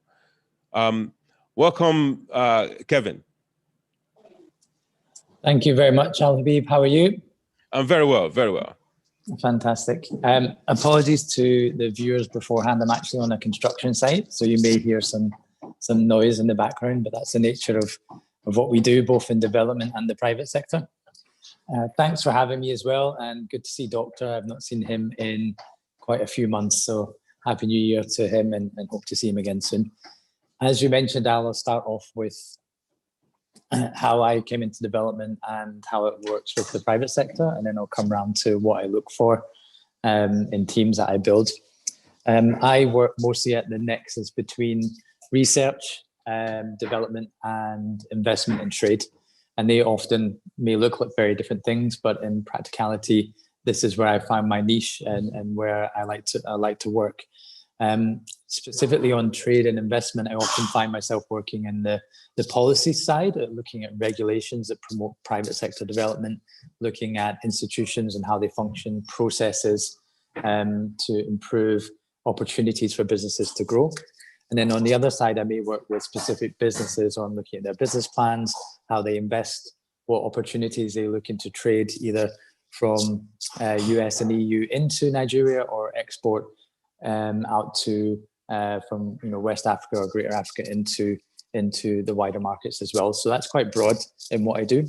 Speaker 1: Welcome, Kevin.
Speaker 7: Thank you very much, Al Habib. How are you?
Speaker 1: I'm very well, very well.
Speaker 7: Fantastic. Apologies to the viewers beforehand. I'm actually on a construction site, so you may hear some noise in the background, but that's the nature of what we do, both in development and the private sector. Thanks for having me as well, and good to see Doctor. I've not seen him in quite a few months, so Happy New Year to him, and hope to see him again soon. As you mentioned, I'll start off with how I came into development and how it works with the private sector, and then I'll come around to what I look for in teams that I build. I work mostly at the nexus between research, development, and investment and trade. And they often may look like very different things, but in practicality, this is where I find my niche and where I like to work. Specifically on trade and investment, I often find myself working in the policy side, looking at regulations that promote private sector development, looking at institutions and how they function, processes to improve opportunities for businesses to grow. And then on the other side, I may work with specific businesses on looking at their business plans, how they invest, what opportunities they look into trade, either from US and EU into Nigeria or export out to from West Africa or Greater Africa into the wider markets as well. So that's quite broad in what I do.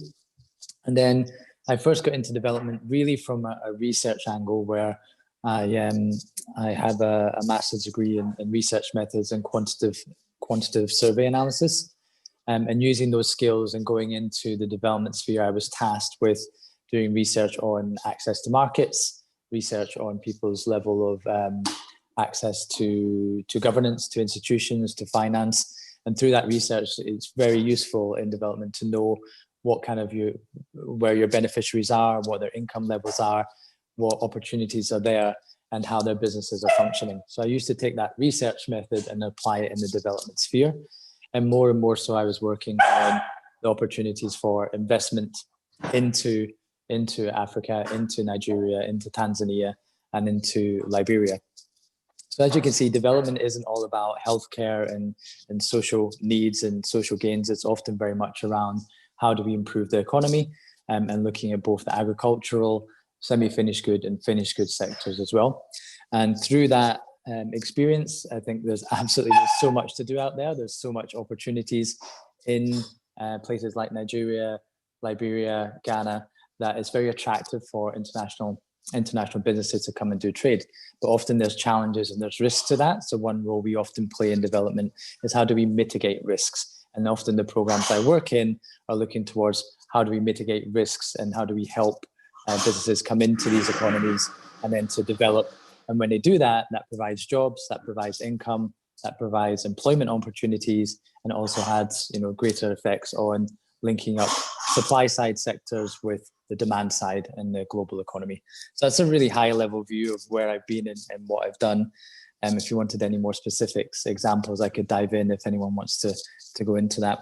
Speaker 7: And then I first got into development really from a research angle, where I have a master's degree in research methods and quantitative survey analysis. And using those skills and going into the development sphere, I was tasked with doing research on access to markets, research on people's level of access to governance, to institutions, to finance. And through that research, it's very useful in development to know what kind of where your beneficiaries are, what their income levels are, what opportunities are there, and how their businesses are functioning. So I used to take that research method and apply it in the development sphere. And more so I was working on the opportunities for investment into Africa, into Nigeria, into Tanzania, and into Liberia. So as you can see, development isn't all about healthcare and social needs and social gains. It's often very much around how do we improve the economy, and looking at both the agricultural, semi-finished good and finished good sectors as well. And through that experience, I think there's so much to do out there. There's so much opportunities in places like Nigeria, Liberia, Ghana, that is very attractive for international businesses to come and do trade. But often there's challenges and there's risks to that. So one role we often play in development is how do we mitigate risks? And often the programs I work in are looking towards how do we mitigate risks and how do we help businesses come into these economies and then to develop. And when they do that, that provides jobs, that provides income, that provides employment opportunities, and also has greater effects on linking up supply side sectors with the demand side in the global economy. So that's a really high level view of where I've been and what I've done. If you wanted any more specifics, examples, I could dive in if anyone wants to go into that.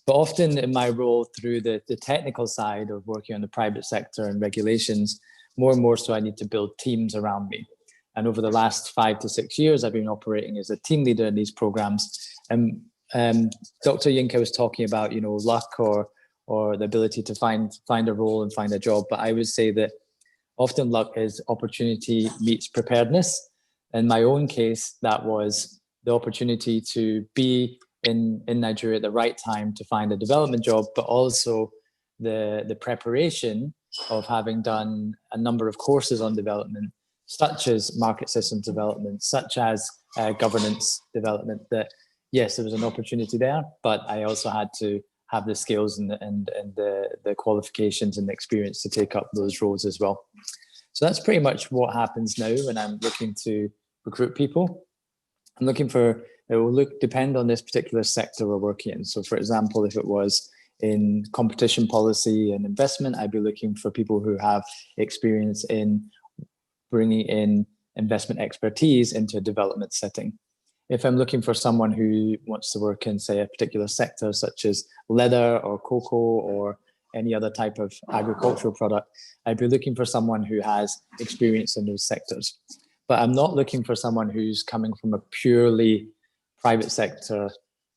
Speaker 7: But often in my role through the technical side of working on the private sector and regulations, more and more so I need to build teams around me. And over the last 5 to 6 years, I've been operating as a team leader in these programs. And Dr. Yinka was talking about, luck or the ability to find a role and find a job. But I would say that often luck is opportunity meets preparedness. In my own case, that was the opportunity to be in Nigeria at the right time to find a development job, but also the preparation of having done a number of courses on development, such as market systems development, such as governance development, that yes, there was an opportunity there, but I also had to have the skills and the qualifications and the experience to take up those roles as well. So that's pretty much what happens now when I'm looking to recruit people. I'm looking for, it will depend on this particular sector we're working in. So for example, if it was in competition policy and investment, I'd be looking for people who have experience in bringing in investment expertise into a development setting. If I'm looking for someone who wants to work in, say, a particular sector, such as leather or cocoa or any other type of agricultural product, I'd be looking for someone who has experience in those sectors. But I'm not looking for someone who's coming from a purely private sector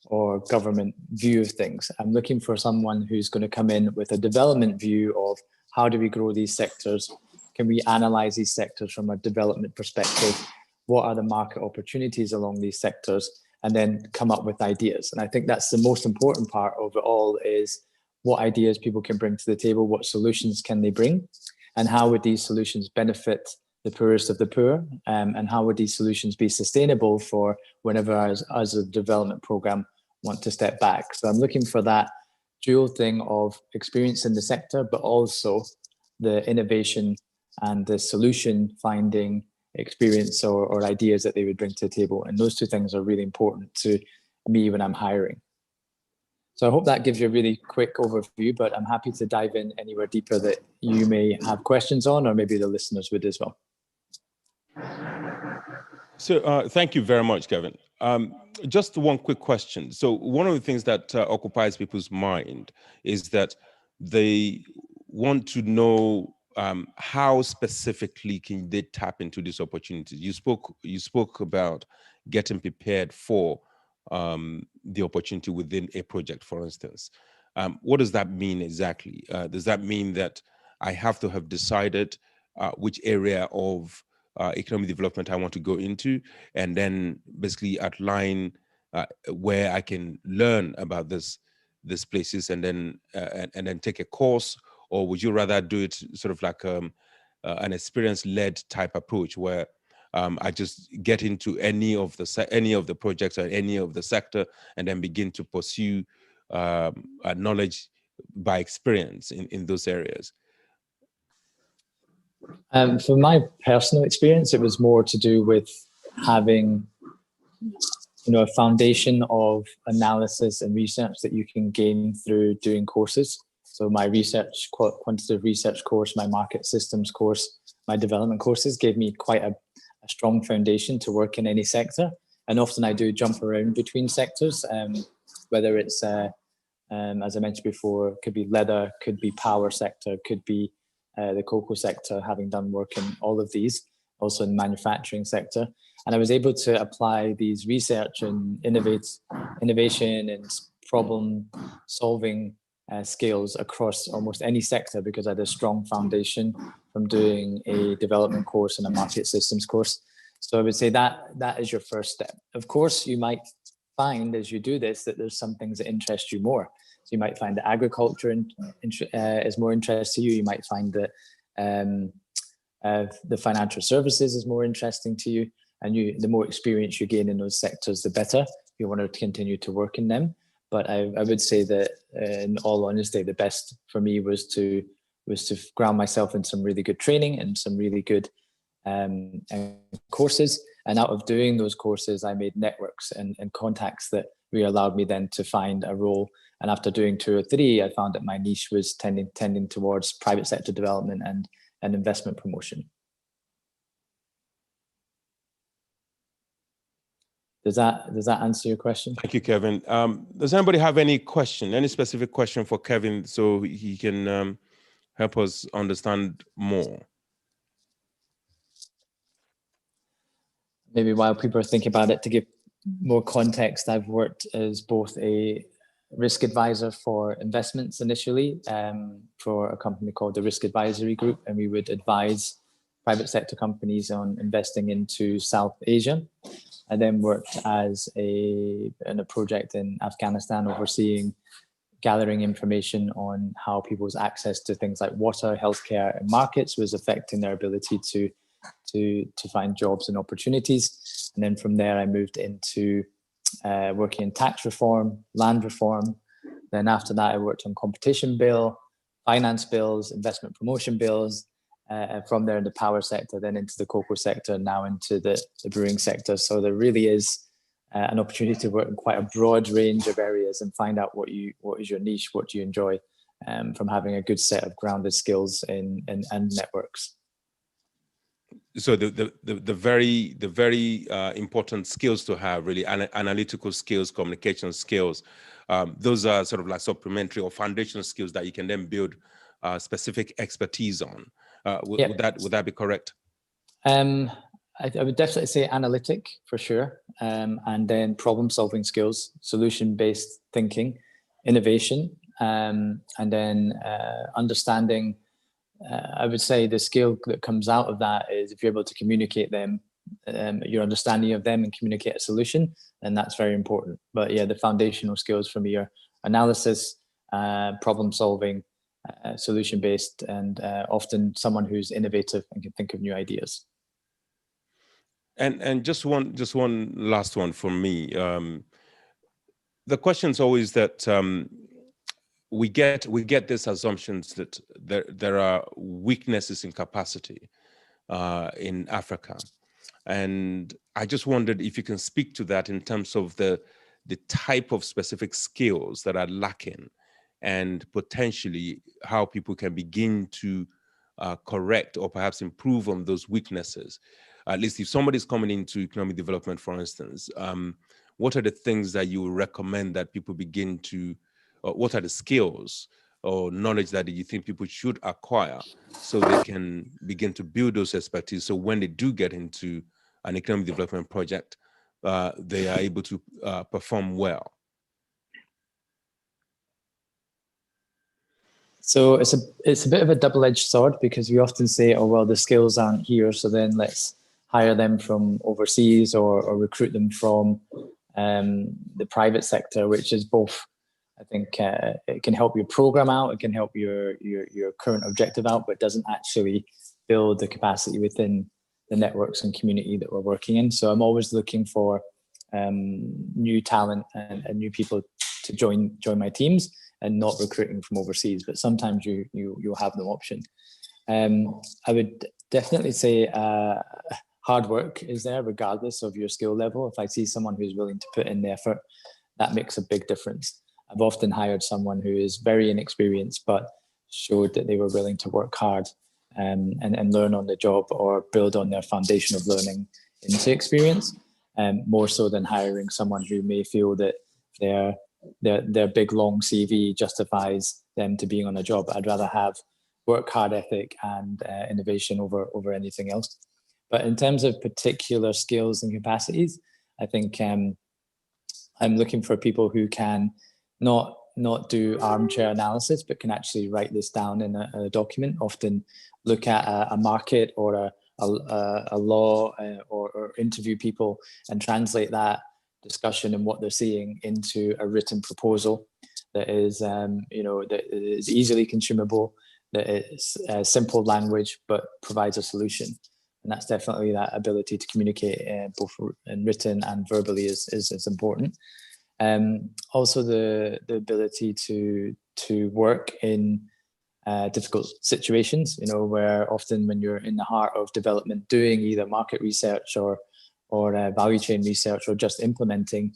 Speaker 7: or government view of things. I'm looking for someone who's going to come in with a development view of how do we grow these sectors? Can we analyze these sectors from a development perspective? What are the market opportunities along these sectors? And then come up with ideas. And I think that's the most important part of it all, is what ideas people can bring to the table, what solutions can they bring, and how would these solutions benefit the poorest of the poor, and how would these solutions be sustainable for whenever as a development program want to step back. So I'm looking for that dual thing of experience in the sector, but also the innovation and the solution finding experience or ideas that they would bring to the table. And those two things are really important to me when I'm hiring. So I hope that gives you a really quick overview, but I'm happy to dive in anywhere deeper that you may have questions on, or maybe the listeners would as well.
Speaker 1: So thank you very much, Kevin. Just one quick question. So one of the things that occupies people's mind is that they want to know how specifically can they tap into these opportunities. You spoke about getting prepared for the opportunity within a project, for instance. What does that mean exactly? Does that mean that I have to have decided which area of economic development I want to go into, and then basically outline where I can learn about these places, and then take a course? Or would you rather do it sort of like an experience-led type approach, where I just get into any of the projects or any of the sector, and then begin to pursue knowledge by experience in those areas?
Speaker 7: For my personal experience, it was more to do with having, a foundation of analysis and research that you can gain through doing courses. So my quantitative research course, my market systems course, my development courses gave me quite a strong foundation to work in any sector. And often I do jump around between sectors, whether it's, as I mentioned before, it could be leather, could be power sector, could be the cocoa sector, having done work in all of these, also in the manufacturing sector. And I was able to apply these research and innovation and problem solving skills across almost any sector, because I had a strong foundation from doing a development course and a market systems course. So I would say that is your first step. Of course, you might find as you do this that there's some things that interest you more. So you might find that agriculture is more interest to you. You might find that the financial services is more interesting to you. And the more experience you gain in those sectors, the better. If you want to continue to work in them. But I would say that, in all honesty, the best for me was to ground myself in some really good training and some really good courses. And out of doing those courses, I made networks and contacts that really allowed me then to find a role. And after doing 2 or 3, I found that my niche was tending towards private sector development and investment promotion. Does that answer your question?
Speaker 1: Thank you, Kevin. Does anybody have any question, any specific question for Kevin so he can help us understand more?
Speaker 7: Maybe while people are thinking about it, to give more context, I've worked as both a risk advisor for investments initially for a company called the Risk Advisory Group, and we would advise private sector companies on investing into South Asia. I then worked as in a project in Afghanistan overseeing gathering information on how people's access to things like water, healthcare, and markets was affecting their ability to find jobs and opportunities. And then from there, I moved into working in tax reform, land reform. Then after that, I worked on competition bill, finance bills, investment promotion bills. From there in the power sector, then into the cocoa sector, now into the brewing sector. So there really is an opportunity to work in quite a broad range of areas and find out what is your niche, what do you enjoy, from having a good set of grounded skills and networks.
Speaker 1: So the very important skills to have, really, analytical skills, communication skills, those are sort of like supplementary or foundational skills that you can then build specific expertise on. Would that be correct?
Speaker 7: I would definitely say analytic for sure, and then problem-solving skills, solution-based thinking, innovation, and then understanding. I would say the skill that comes out of that is if you're able to communicate them, your understanding of them, and communicate a solution, and that's very important. But yeah, the foundational skills for me are analysis, problem-solving, solution-based, and often someone who's innovative and can think of new ideas.
Speaker 1: And just one last one from me. The question is always that we get these assumptions that there are weaknesses in capacity in Africa, and I just wondered if you can speak to that in terms of the type of specific skills that are lacking, and potentially how people can begin to correct or perhaps improve on those weaknesses. At least if somebody's coming into economic development, for instance, what are the things that you would recommend that people begin to, what are the skills or knowledge that you think people should acquire so they can begin to build those expertise, so when they do get into an economic development project, they are able to perform well?
Speaker 7: So it's a bit of a double-edged sword, because we often say, oh, well, the skills aren't here, so then let's hire them from overseas or recruit them from the private sector, which is both, I think, it can help your program out, it can help your current objective out, but doesn't actually build the capacity within the networks and community that we're working in. So I'm always looking for new talent and new people to join my teams, and not recruiting from overseas, but sometimes you'll have no option. I would definitely say hard work is there regardless of your skill level. If I see someone who's willing to put in the effort, that makes a big difference. I've often hired someone who is very inexperienced, but showed that they were willing to work hard and learn on the job, or build on their foundation of learning into experience, more so than hiring someone who may feel that their big long CV justifies them to being on a job. I'd rather have work hard ethic and innovation over anything else. But in terms of particular skills and capacities, I think I'm looking for people who can not do armchair analysis, but can actually write this down in a document. Often look at a market or a law, or interview people and translate that discussion and what they're seeing into a written proposal that is, that is easily consumable, that is simple language, but provides a solution. And that's definitely that ability to communicate both in written and verbally is important. Also the ability to work in difficult situations, where often when you're in the heart of development, doing either market research or value chain research, or just implementing,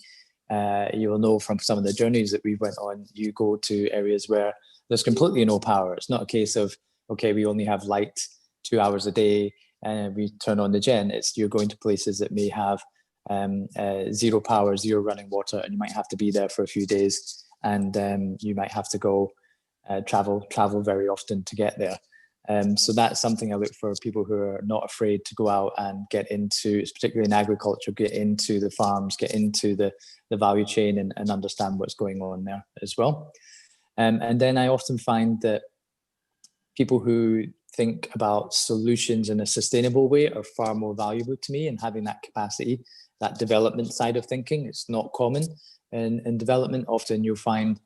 Speaker 7: you will know from some of the journeys that we went on, you go to areas where there's completely no power. It's not a case of, okay, we only have light 2 hours a day and we turn on the gen. It's you're going to places that may have zero power, zero running water, and you might have to be there for a few days, and you might have to go travel very often to get there. So that's something I look for, people who are not afraid to go out and get into, particularly in agriculture, get into the farms, get into the value chain and understand what's going on there as well. And then I often find that people who think about solutions in a sustainable way are far more valuable to me, and having that capacity, that development side of thinking, it's not common in development. Often you'll find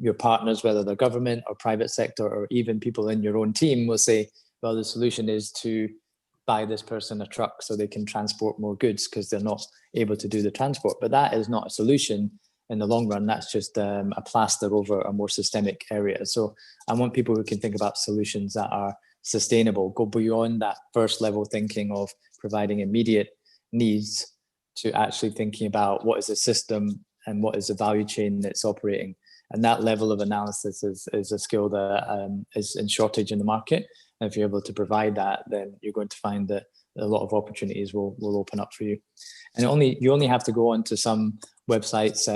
Speaker 7: your partners, whether they're government or private sector, or even people in your own team, will say, well, the solution is to buy this person a truck so they can transport more goods because they're not able to do the transport. But that is not a solution in the long run. That's just a plaster over a more systemic area. So I want people who can think about solutions that are sustainable, go beyond that first level thinking of providing immediate needs to actually thinking about what is the system and what is the value chain that's operating. And that level of analysis is a skill that is in shortage in the market. And if you're able to provide that, then you're going to find that a lot of opportunities will open up for you. And you only have to go onto some websites.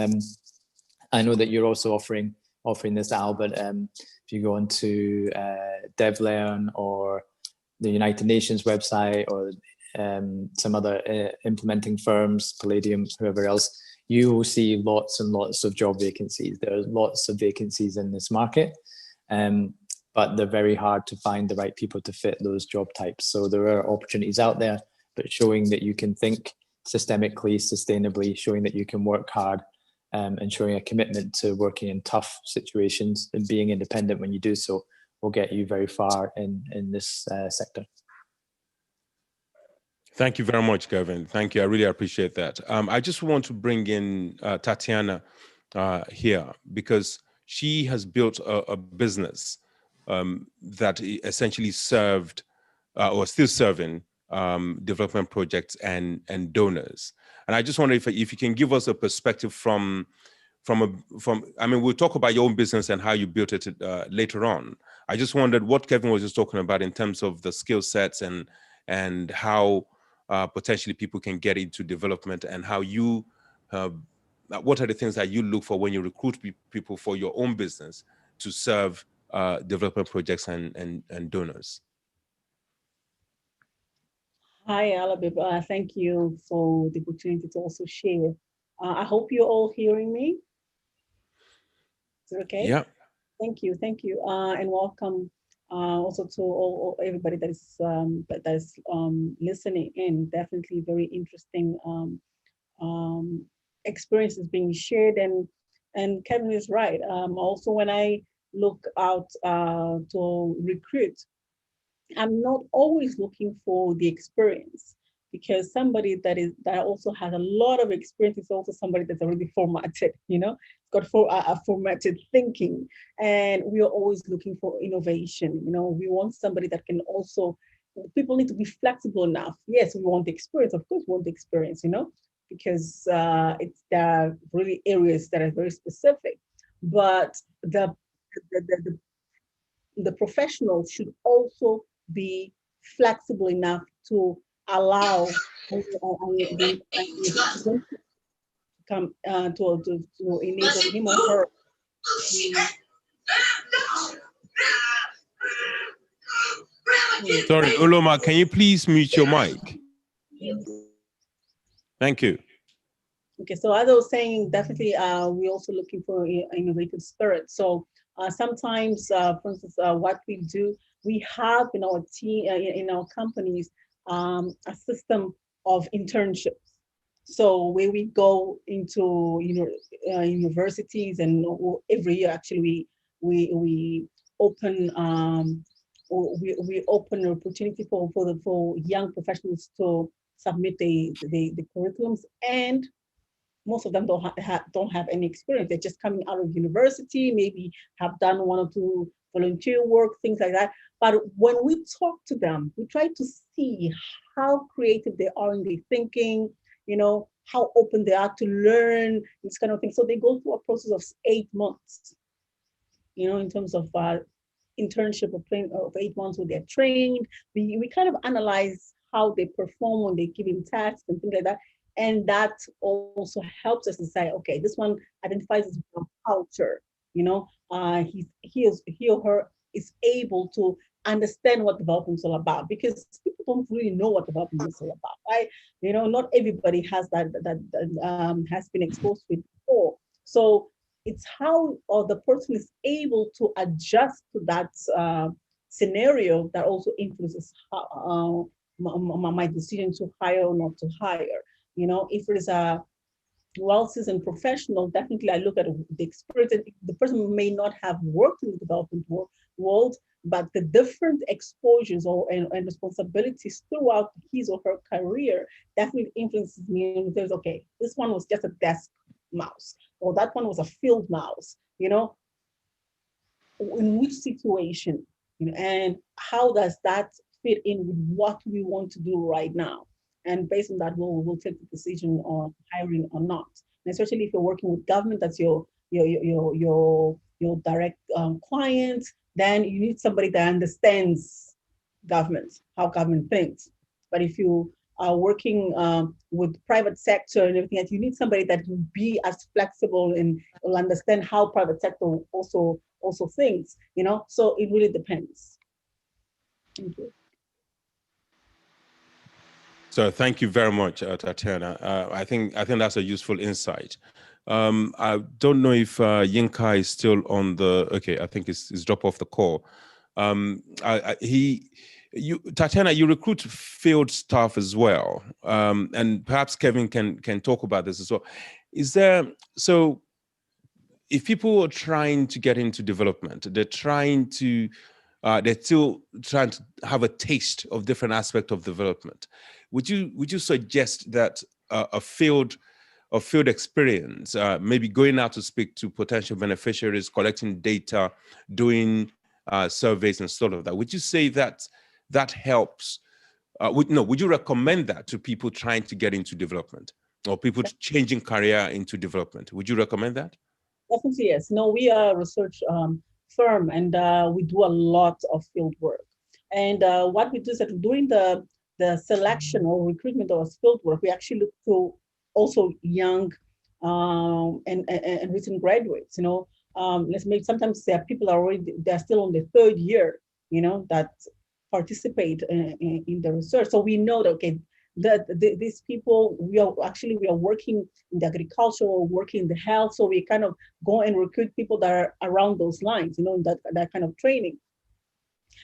Speaker 7: I know that you're also offering this, Al, but if you go onto DevLearn or the United Nations website or some other implementing firms, Palladium, whoever else, you will see lots and lots of job vacancies. There are lots of vacancies in this market, but they're very hard to find the right people to fit those job types. So there are opportunities out there, but showing that you can think systemically, sustainably, showing that you can work hard, and showing a commitment to working in tough situations and being independent when you do so will get you very far in this sector.
Speaker 1: Thank you very much, Kevin. Thank you. I really appreciate that. I just want to bring in Tatiana here, because she has built a business that essentially served or still serving development projects and donors. And I just wonder if you can give us a perspective from I mean, we'll talk about your own business and how you built it later on. I just wondered what Kevin was just talking about in terms of the skill sets and how potentially people can get into development, and how you, what are the things that you look for when you recruit people for your own business to serve development projects and donors?
Speaker 4: Hi, Alabib. Thank you for the opportunity to also share. I hope you're all hearing me. Is it okay?
Speaker 1: Yeah.
Speaker 4: Thank you, and welcome also to everybody that is listening in. Definitely very interesting experiences being shared, and Kevin is right. Also, when I look out to recruit, I'm not always looking for the experience, because somebody that also has a lot of experience is also somebody that's already formatted, got a formatted thinking. And we are always looking for innovation. We want somebody that can also, people need to be flexible enough. Yes, we want the experience. Of course, we want the experience, because there are really areas that are very specific. But the professional should also be flexible enough to allow to come to enable him or her.
Speaker 1: Sorry, Uloma, can you please mute your mic? Thank you.
Speaker 4: Okay, so as I was saying, definitely we're also looking for innovative spirit. So sometimes, for instance, what we do, we have in our team, in our companies, a system of internships. So where we go into universities, and every year actually we open we open an opportunity for young professionals to submit the curriculums, and most of them don't have any experience. They're just coming out of university, maybe have done one or two volunteer work, things like that. But when we talk to them, we try to see how creative they are in their thinking, how open they are to learn, this kind of thing. So they go through a process of 8 months, in terms of internship of 8 months where they're trained. We kind of analyze how they perform when they give him tasks and things like that. And that also helps us decide, okay, this one identifies as a culture, he or her is able to understand what development is all about, because people don't really know what development is all about, right? Not everybody has that has been exposed to it before. So it's how the person is able to adjust to that scenario that also influences how, my decision to hire or not to hire. If it is a well-seasoned professional, definitely I look at the experience. The person may not have worked in the development world, but the different exposures and responsibilities throughout his or her career definitely influences me. And says, okay, this one was just a desk mouse, or that one was a field mouse. In which situation, and how does that fit in with what we want to do right now? And based on that, we'll take the decision on hiring or not. And especially if you're working with government, that's your direct client, then you need somebody that understands government, how government thinks. But if you are working with private sector and everything else, you need somebody that will be as flexible and will understand how private sector also thinks. So it really depends. Thank you.
Speaker 1: So thank you very much, Tatiana. I think that's a useful insight. I don't know if Yinka is still on the. Okay, I think he's dropped off the call. Tatiana, you recruit field staff as well, and perhaps Kevin can talk about this as well. So if people are trying to get into development, they're still trying to have a taste of different aspects of development. Would you suggest that a field experience, maybe going out to speak to potential beneficiaries, collecting data, doing surveys and sort of that, would you say that helps? Would you recommend that to people trying to get into development or people changing career into development? Would you recommend that?
Speaker 4: Definitely, yes. No, we are a research firm, and we do a lot of field work. And what we do is that during the selection or recruitment of field work, we actually look to also young and recent graduates. Sometimes there are people they're still on the third year, that participate in the research. So we know that, okay, these people, we are working in the agriculture, or working in the health. So we kind of go and recruit people that are around those lines, in that kind of training.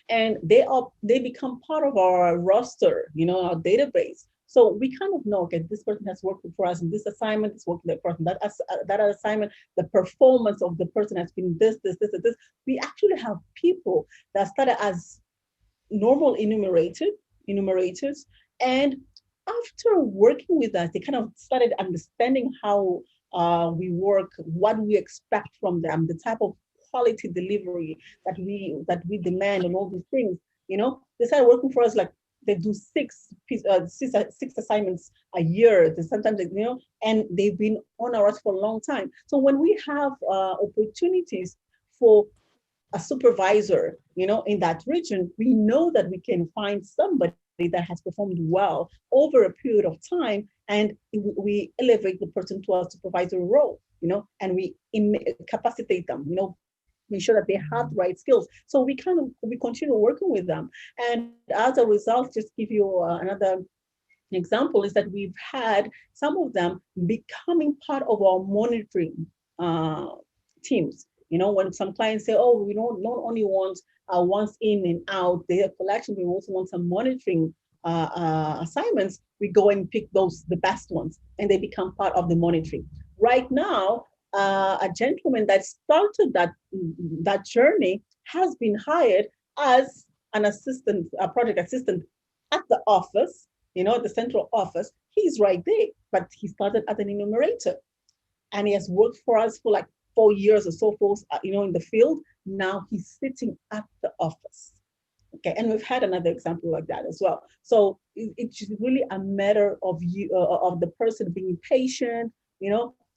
Speaker 4: And they become part of our roster, our database. So we kind of know, okay, this person has worked for us in this assignment, this worked with that person, that assignment, the performance of the person has been this. We actually have people that started as normal enumerators, and after working with us, they kind of started understanding how we work, what we expect from them, the type of quality delivery that we demand, and all these things. They started working for us, like they do six assignments a year. Sometimes, and they've been on our for a long time. So when we have opportunities for a supervisor, in that region, we know that we can find somebody that has performed well over a period of time, and we elevate the person to a supervisory role, and we capacitate them, make sure that they have the right skills. So we continue working with them. And as a result, just give you another example, is that we've had some of them becoming part of our monitoring teams. When some clients say, oh, we don't not only want once in and out data collection, we also want some monitoring assignments, we go and pick the best ones, and they become part of the monitoring. Right now, a gentleman that started that journey has been hired as an assistant, a project assistant at the office, the central office. He's right there, but he started as an enumerator, and he has worked for us for like 4 years or so forth, in the field. Now he's sitting at the office, Okay, and we've had another example like that as well. So it's really a matter of you, of the person being patient,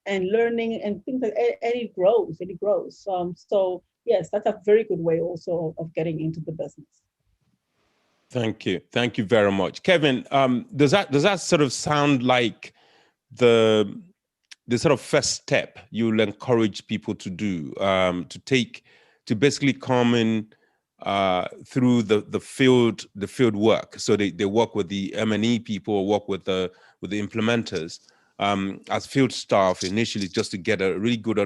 Speaker 4: and learning and things like, and it grows, and it grows. So yes, that's a very good way also of getting into the business.
Speaker 1: Thank you very much, Kevin. Does that sort of sound like the sort of first step you'll encourage people to do, to basically come in through the field work? So they work with the M&E people, or work with the implementers as field staff initially, just to get a really good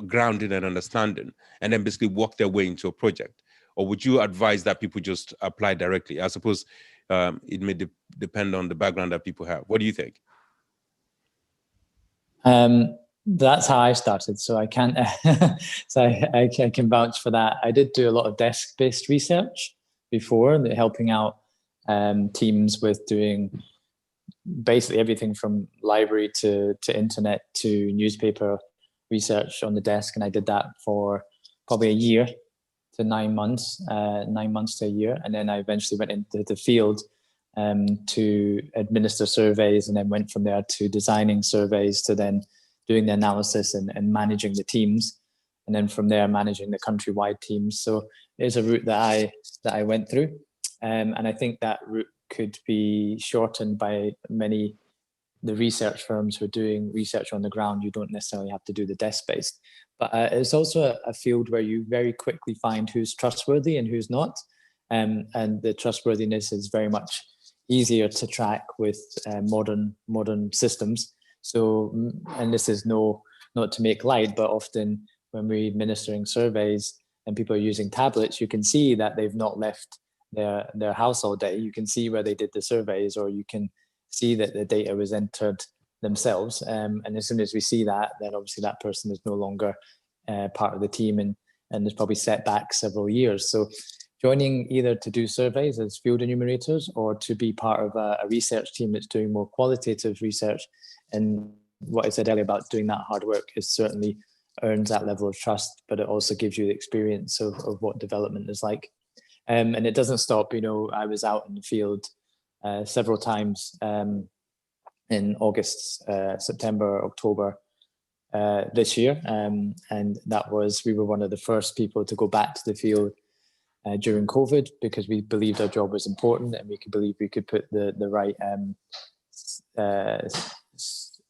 Speaker 1: grounding and understanding, and then basically work their way into a project? Or would you advise that people just apply directly? I suppose it may depend on the background that people have. What do you think?
Speaker 7: That's how I started, so I can't. So I can vouch for that. I did do a lot of desk-based research before, helping out teams with doing basically everything from library to internet to newspaper research on the desk, and I did that for probably a year to 9 months, 9 months to a year, and then I eventually went into the field to administer surveys, and then went from there to designing surveys, to then doing the analysis and managing the teams, and then from there managing the countrywide teams. So there's a route that I went through, and I think that route could be shortened by the research firms who are doing research on the ground. You don't necessarily have to do the desk-based, but it's also a field where you very quickly find who's trustworthy and who's not, and the trustworthiness is very much easier to track with modern systems. So, and this is not to make light, but often when we're administering surveys and people are using tablets, you can see that they've not left their house all day. You can see where they did the surveys, or you can see that the data was entered themselves. And as soon as we see that, then obviously that person is no longer part of the team, and there's probably set back several years. So joining either to do surveys as field enumerators, or to be part of a research team that's doing more qualitative research, and what I said earlier about doing that hard work, is certainly earns that level of trust, but it also gives you the experience of what development is like. And it doesn't stop. I was out in the field several times in August, September, October this year, and we were one of the first people to go back to the field during COVID, because we believed our job was important, and we could believe we could put the right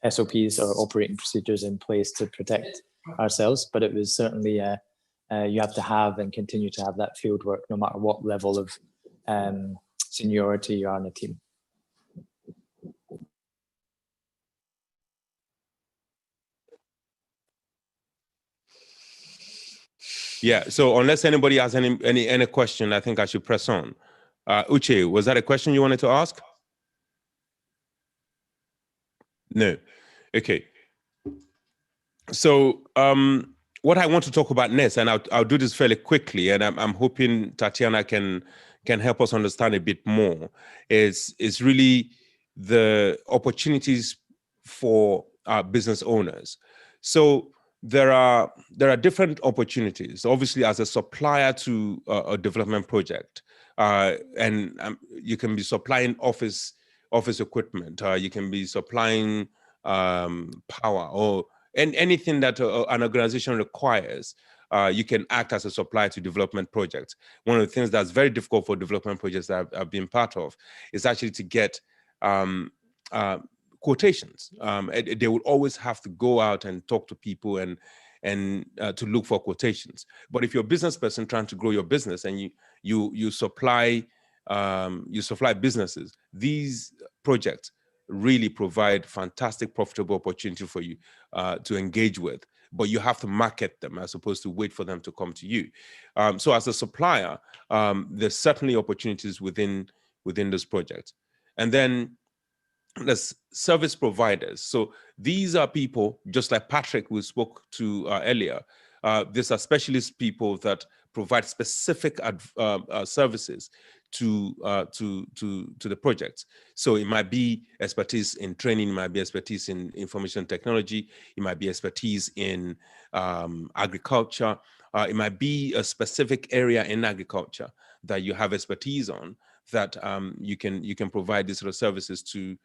Speaker 7: SOPs or operating procedures in place to protect ourselves. But it was certainly you have to have and continue to have that field work, no matter what level of seniority you are on the team.
Speaker 1: Yeah. So unless anybody has any question, I think I should press on. Uche, was that a question you wanted to ask? No. Okay. So what I want to talk about next, and I'll do this fairly quickly, and I'm hoping Tatiana can help us understand a bit more, is really the opportunities for our business owners. So there are different opportunities, obviously, as a supplier to a development project, and you can be supplying office equipment, you can be supplying power, or anything that an organization requires. You can act as a supplier to development projects. One of the things that's very difficult for development projects that I've been part of is actually to get quotations. They will always have to go out and talk to people and to look for quotations. But if you're a business person trying to grow your business, and you supply businesses, these projects really provide fantastic, profitable opportunity for you to engage with. But you have to market them as opposed to wait for them to come to you. So as a supplier, there's certainly opportunities within those projects. And then there's service providers. So these are people, just like Patrick we spoke to earlier. These are specialist people that provide specific services to the projects. So it might be expertise in training, it might be expertise in information technology, it might be expertise in agriculture, it might be a specific area in agriculture that you have expertise on, that you can provide these sort of services to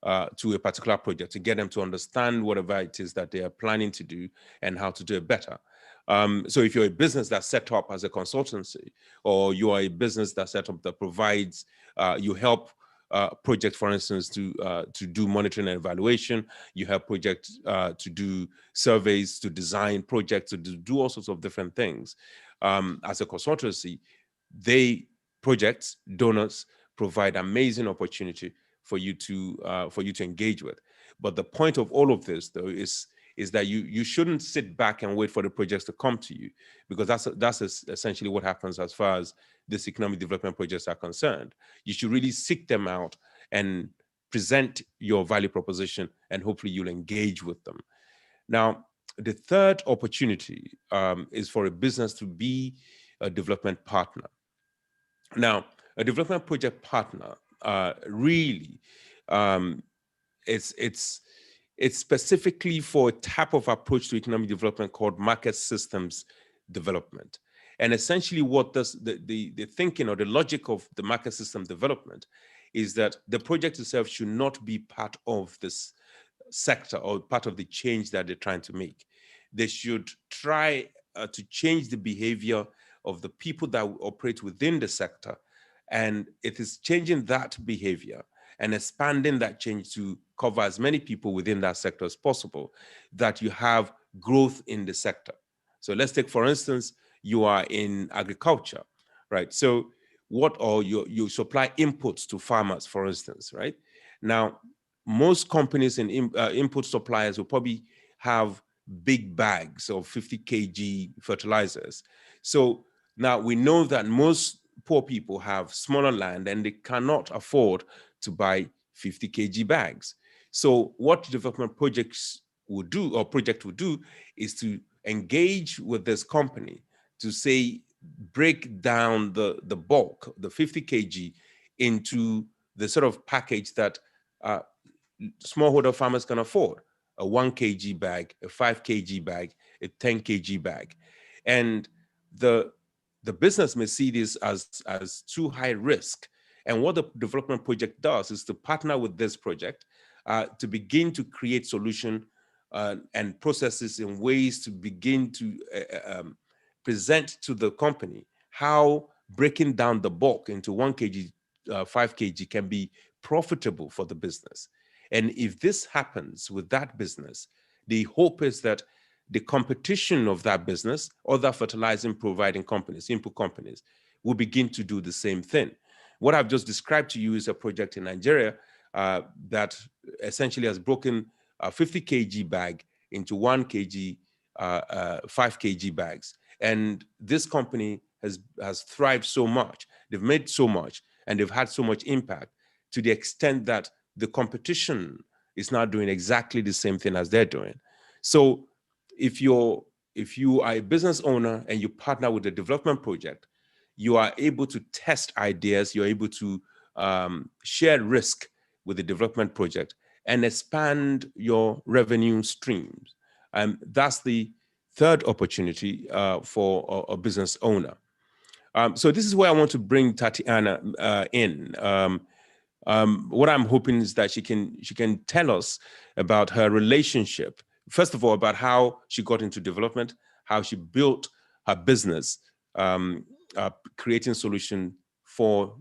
Speaker 1: a particular project, to get them to understand whatever it is that they are planning to do and how to do it better. So if you're a business that's set up as a consultancy, or you are a business that's set up that provides, you help project, for instance, to do monitoring and evaluation, you help projects to do surveys, to design projects, to do all sorts of different things. As a consultancy, projects, donors provide amazing opportunity for you to engage with. But the point of all of this, though, is that you shouldn't sit back and wait for the projects to come to you, because that's essentially what happens as far as these economic development projects are concerned. You should really seek them out and present your value proposition, and hopefully you'll engage with them. Now, the third opportunity is for a business to be a development partner. Now, a development project partner really it's specifically for a type of approach to economic development called market systems development. And essentially what the thinking or the logic of the market system development is that the project itself should not be part of this sector or part of the change that they're trying to make. They should try to change the behavior of the people that operate within the sector. And it is changing that behavior and expanding that change to cover as many people within that sector as possible, that you have growth in the sector. So let's take, for instance, you are in agriculture, right? So you supply inputs to farmers, for instance, right? Now, most companies and input suppliers will probably have big bags of 50 kg fertilizers. So now we know that most poor people have smaller land and they cannot afford to buy 50 kg bags. So what development projects will do, or project will do, is to engage with this company to say, break down the bulk, the 50 kg, into the sort of package that smallholder farmers can afford: a 1 kg bag, a 5 kg bag, a 10 kg bag. And the business may see this as too high risk. And what the development project does is to partner with this project to begin to create solution and processes in ways to begin to present to the company how breaking down the bulk into 1 kg, 5 kg can be profitable for the business. And if this happens with that business, the hope is that the competition of that business, other fertilizing providing companies, input companies, will begin to do the same thing. What I've just described to you is a project in Nigeria that essentially has broken a 50 kg bag into 1 kg, 5 kg bags. And this company has thrived so much, they've made so much, and they've had so much impact, to the extent that the competition is now doing exactly the same thing as they're doing. So if you are a business owner and you partner with a development project, you are able to test ideas, you're able to share risk with the development project and expand your revenue streams. That's the third opportunity for a business owner. So this is where I want to bring Tatiana in. What I'm hoping is that she can tell us about her relationship, first of all, about how she got into development, how she built her business, creating solutions for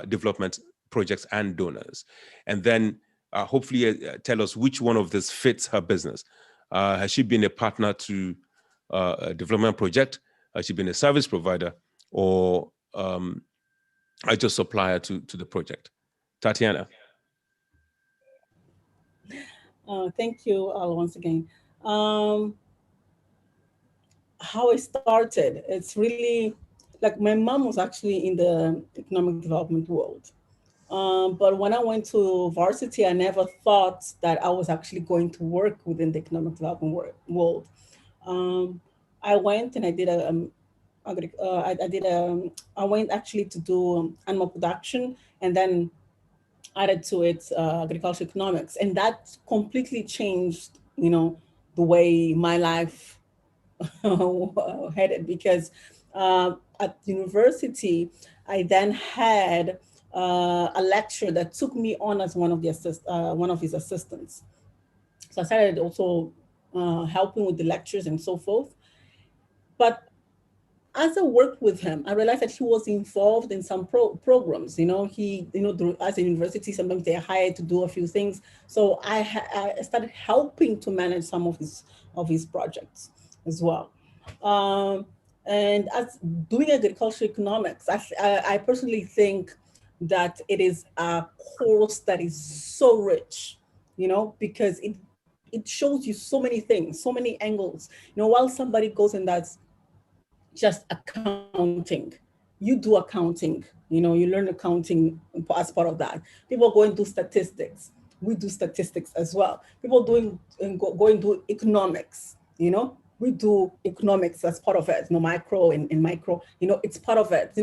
Speaker 1: development projects and donors. And then hopefully tell us which one of this fits her business. Has she been a partner to a development project? Has she been a service provider, or just a supplier to the project? Tatiana.
Speaker 4: Thank you once again. How I started, it's really like my mom was actually in the economic development world. But when I went to varsity, I never thought that I was actually going to work within the economic development world. I went and I did I went actually to do animal production, and then added to it agricultural economics, and that completely changed, the way my life headed, because at university, I then had a lecturer that took me on as one of his assistants. So I started also helping with the lectures and so forth. But as I worked with him, I realized that he was involved in some programs. As a university, sometimes they're hired to do a few things. So I started helping to manage some of his projects as well. And as doing agricultural economics, I personally think that it is a course that is so rich, because it shows you so many things, so many angles. While somebody goes in that's just accounting, you do accounting, you learn accounting as part of that. People go and do statistics. We do statistics as well. People go and do economics, we do economics as part of it, micro and micro, it's part of it,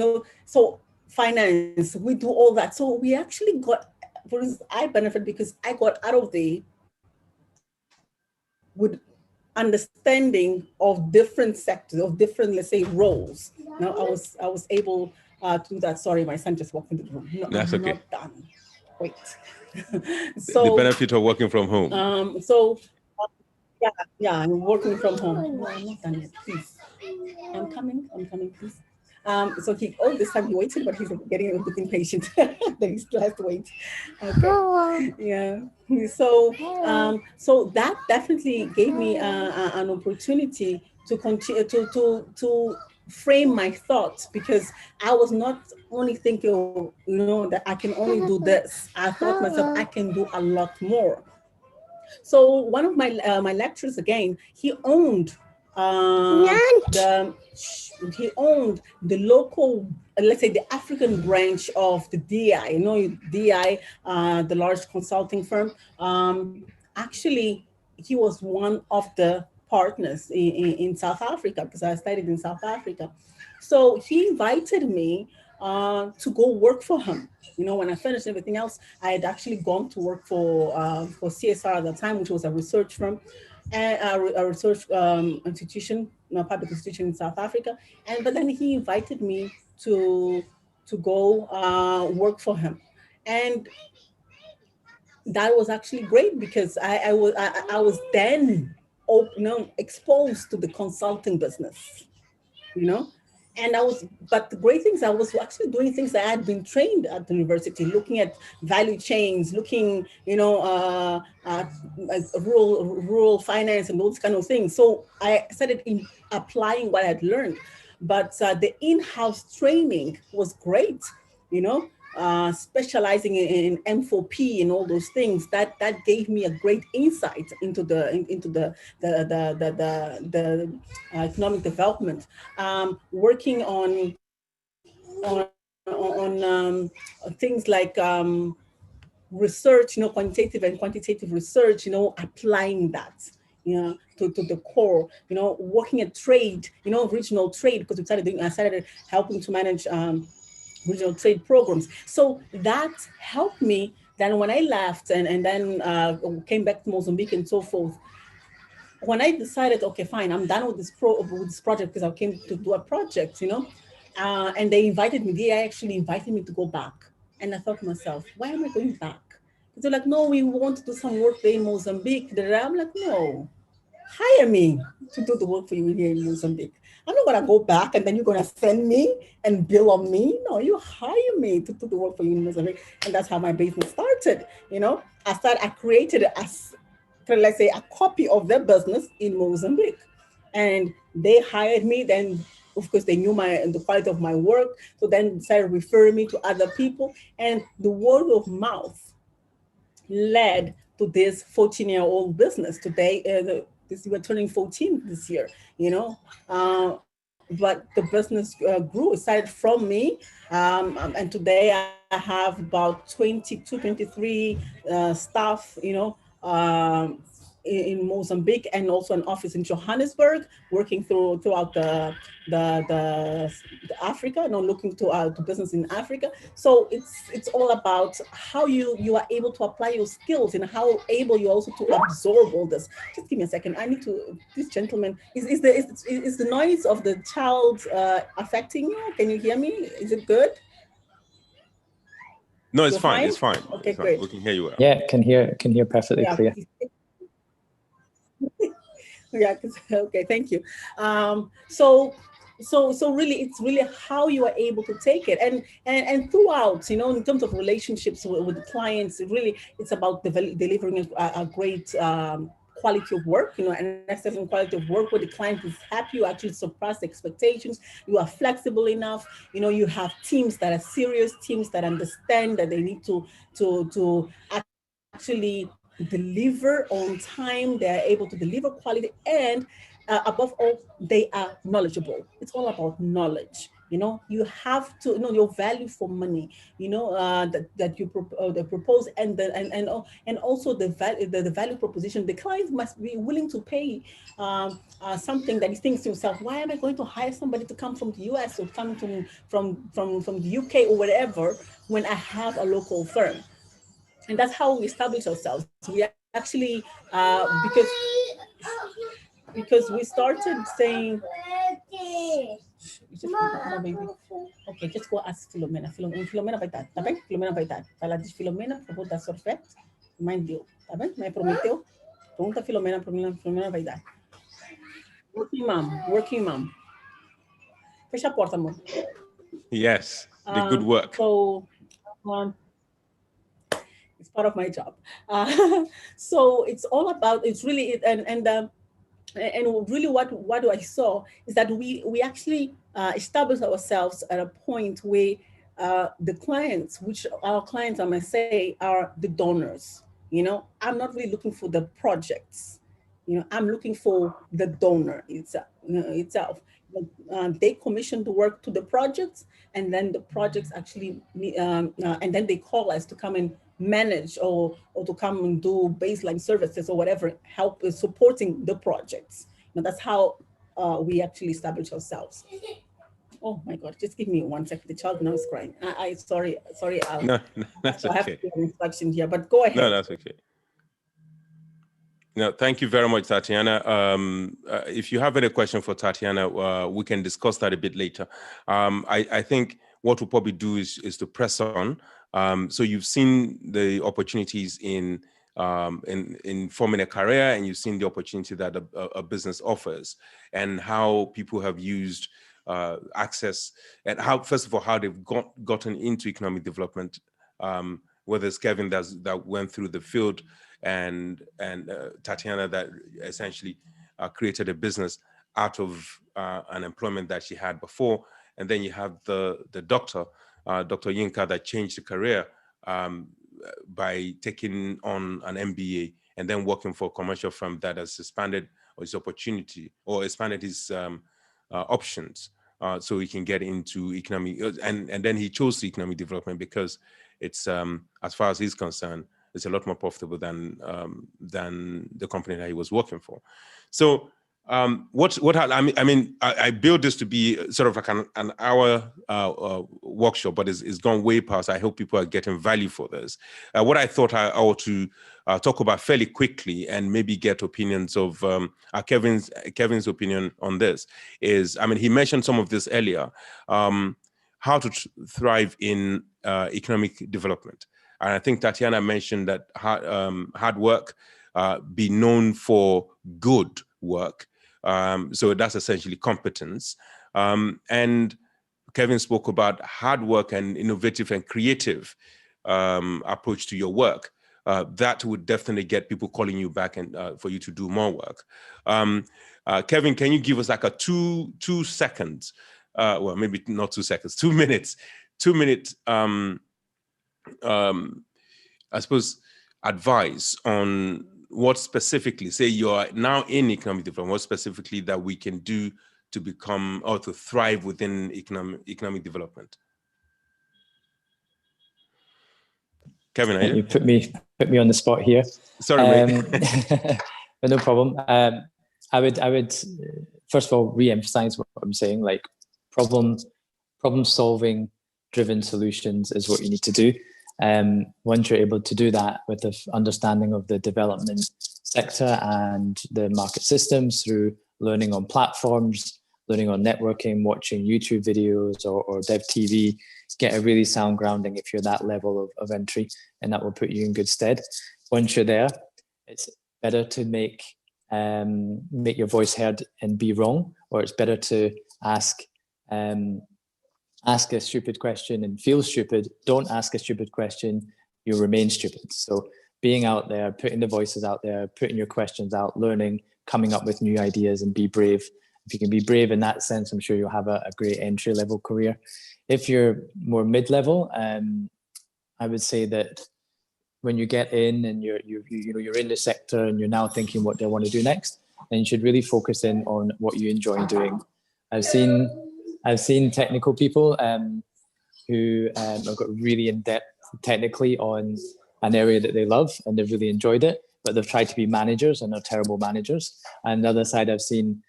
Speaker 4: so finance, we do all that. So we actually got, for instance, I benefit because I got out of with understanding of different sectors, of different, let's say, roles. Now I was able to do that. Sorry, my son just walked into the room. No,
Speaker 1: That's
Speaker 4: I'm
Speaker 1: okay.
Speaker 4: not done. Wait.
Speaker 1: So the benefit of working from home.
Speaker 4: Yeah, I'm working from home. No, I'm not done yet, please. I'm coming, please. So all this time he waited, but he's getting a bit impatient. Then he still has to wait. Okay. Yeah. So that definitely gave me an opportunity to continue to frame my thoughts, because I was not only thinking, that I can only do this. I thought myself, I can do a lot more. So one of my my lecturers, again, he owned the local, let's say, the African branch of the DI. DI, the large consulting firm. Actually, he was one of the partners in South Africa, because I studied in South Africa. So he invited me to go work for him. When I finished everything else, I had actually gone to work for CSR at the time, which was a research firm, and a research institution, public institution in South Africa. But then he invited me to go work for him, and that was actually great, because I was then exposed to the consulting business, And but the great things, I was actually doing things that I had been trained at the university, looking at value chains, looking, rural finance and those kind of things. So I started applying what I had learned, but the in-house training was great, specializing in M4P and all those things. That gave me a great insight into the economic development. Working on things like research, quantitative and quantitative research, applying that, to the core, working at trade, regional trade, because I started helping to manage regional trade programs. So that helped me. Then when I left and then came back to Mozambique and so forth, when I decided, okay, fine, I'm done with this project, because I came to do a project, and they invited me. They actually invited me to go back. And I thought to myself, why am I going back? Because they're like, no, we want to do some work there in Mozambique. I'm like, no, hire me to do the work for you here in Mozambique. I'm not gonna go back and then you're gonna send me and bill on me. No, you hire me to do the work for you in Mozambique. And that's how my business started. I created let's say, a copy of their business in Mozambique. And they hired me. Then, of course, they knew the quality of my work. So then started referring me to other people. And the word of mouth led to this 14-year-old business. Today, we're turning 14 this year, but the business grew. It started from me, and today I have about 22, 23 staff, in Mozambique, and also an office in Johannesburg, working throughout the Africa, looking to business in Africa. So it's all about how you are able to apply your skills and how able you also to absorb all this. Just give me a second. I need to. This gentleman is the noise of the child affecting you? Can you hear me? Is it good?
Speaker 1: No, it's
Speaker 4: You're
Speaker 1: fine.
Speaker 4: fine?
Speaker 1: It's fine.
Speaker 4: Okay,
Speaker 1: It's fine.
Speaker 4: great.
Speaker 1: We can hear you well.
Speaker 7: Yeah, can hear perfectly clear.
Speaker 4: Yeah, okay, thank you. So really, it's really how you are able to take it, and throughout, in terms of relationships with the clients, it's about delivering a great quality of work, an excellent quality of work where the client is happy, you actually surpass expectations, you are flexible enough, you have teams that are serious, teams that understand that they need to actually deliver on time, they're able to deliver quality, and above all, they are knowledgeable. It's all about knowledge. You have to know your value for money, that you propose, and also the value proposition. The client must be willing to pay something that he thinks to himself, why am I going to hire somebody to come from the US or come from the UK or whatever when I have a local firm? And that's how we establish ourselves. We actually, because we started saying, okay, just go ask Filomena. Filomena vai estar, tá bem? Filomena vai estar. Ela diz, Filomena, por favor, dá sorvete. Mãe deu, tá bem? Mãe prometeu. Pergunta a Filomena, Filomena vai dar. Working mom. Fecha a porta, amor.
Speaker 1: Yes, the good work.
Speaker 4: So, it's part of my job. So it's all about, it's really, and really what I saw is that we actually established ourselves at a point where the clients, which our clients, I must say, are the donors. I'm not really looking for the projects. I'm looking for the donor itself. They commission the work to the projects, and then the projects actually, and then they call us to come and manage or to come and do baseline services or whatever, help supporting the projects. That's how we actually establish ourselves. Oh my God, just give me 1 second. The child now is crying. Sorry.
Speaker 1: No, that's okay.
Speaker 4: I have to do an instruction here, but go ahead.
Speaker 1: No, that's okay. No, thank you very much, Tatiana. If you have any question for Tatiana, we can discuss that a bit later. I think what we'll probably do is to press on. So you've seen the opportunities in forming a career, and you've seen the opportunity that a business offers, and how people have used access, and how, first of all, how they've gotten into economic development, whether it's Kevin that went through the field, and Tatiana that essentially created a business out of an employment that she had before. And then you have the doctor, Dr. Yinka, that changed the career by taking on an MBA and then working for a commercial firm that has expanded his opportunity or expanded his options, so he can get into economic. And then he chose economic development because it's, as far as he's concerned, it's a lot more profitable than the company that he was working for. So I built this to be sort of like an hour workshop, but it's gone way past. I hope people are getting value for this. What I thought I ought to talk about fairly quickly and maybe get opinions of Kevin's opinion on this is, he mentioned some of this earlier, how to thrive in economic development. And I think Tatiana mentioned that hard work, be known for good work. So that's essentially competence. And Kevin spoke about hard work and innovative and creative approach to your work. That would definitely get people calling you back and for you to do more work. Kevin, can you give us like a two seconds, well, maybe not 2 seconds, 2 minutes, 2 minute, I suppose, advice on what specifically, say you are now in economic development, what specifically that we can do to become or to thrive within economic development? Kevin, are you?
Speaker 7: You put me on the spot here.
Speaker 1: Sorry, mate.
Speaker 7: But no problem. I would first of all re-emphasize what I'm saying. Like problem solving driven solutions is what you need to do. Once you're able to do that with the understanding of the development sector and the market systems through learning on platforms, learning on networking, watching YouTube videos or Dev TV, get a really sound grounding if you're that level of entry, and that will put you in good stead. Once you're there, it's better to make your voice heard and be wrong, or it's better to ask a stupid question and feel stupid. Don't ask a stupid question, you remain stupid. So being out there, putting the voices out there, putting your questions out, learning, coming up with new ideas, and be brave. If you can be brave in that sense, I'm sure you'll have a great entry level career. If you're more mid-level, I would say that when you get in and you're in the sector and you're now thinking what do I want to do next, then you should really focus in on what you enjoy doing. I've seen technical people who have got really in depth technically on an area that they love and they've really enjoyed it, but they've tried to be managers and are terrible managers. And the other side, I've seen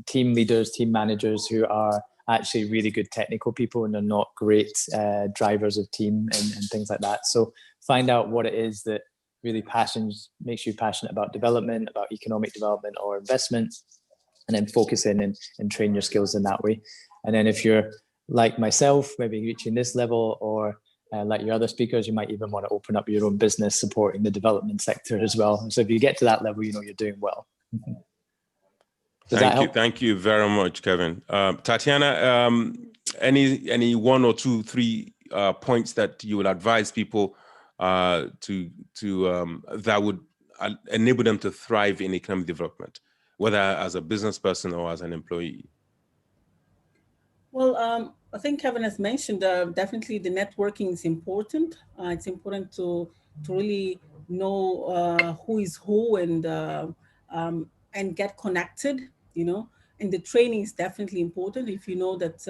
Speaker 7: team leaders, team managers who are actually really good technical people and they're not great drivers of team and things like that. So find out what it is that really makes you passionate about development, about economic development or investment, and then focus in and train your skills in that way. And then if you're like myself, maybe reaching this level, or like your other speakers, you might even want to open up your own business supporting the development sector as well. So if you get to that level, you're doing well.
Speaker 1: Thank you very much, Kevin. Tatiana, any one or two, three points that you would advise people to that would enable them to thrive in economic development, whether as a business person or as an employee?
Speaker 4: Well, I think Kevin has mentioned definitely the networking is important. It's important to really know who is who and get connected, and the training is definitely important. If you know that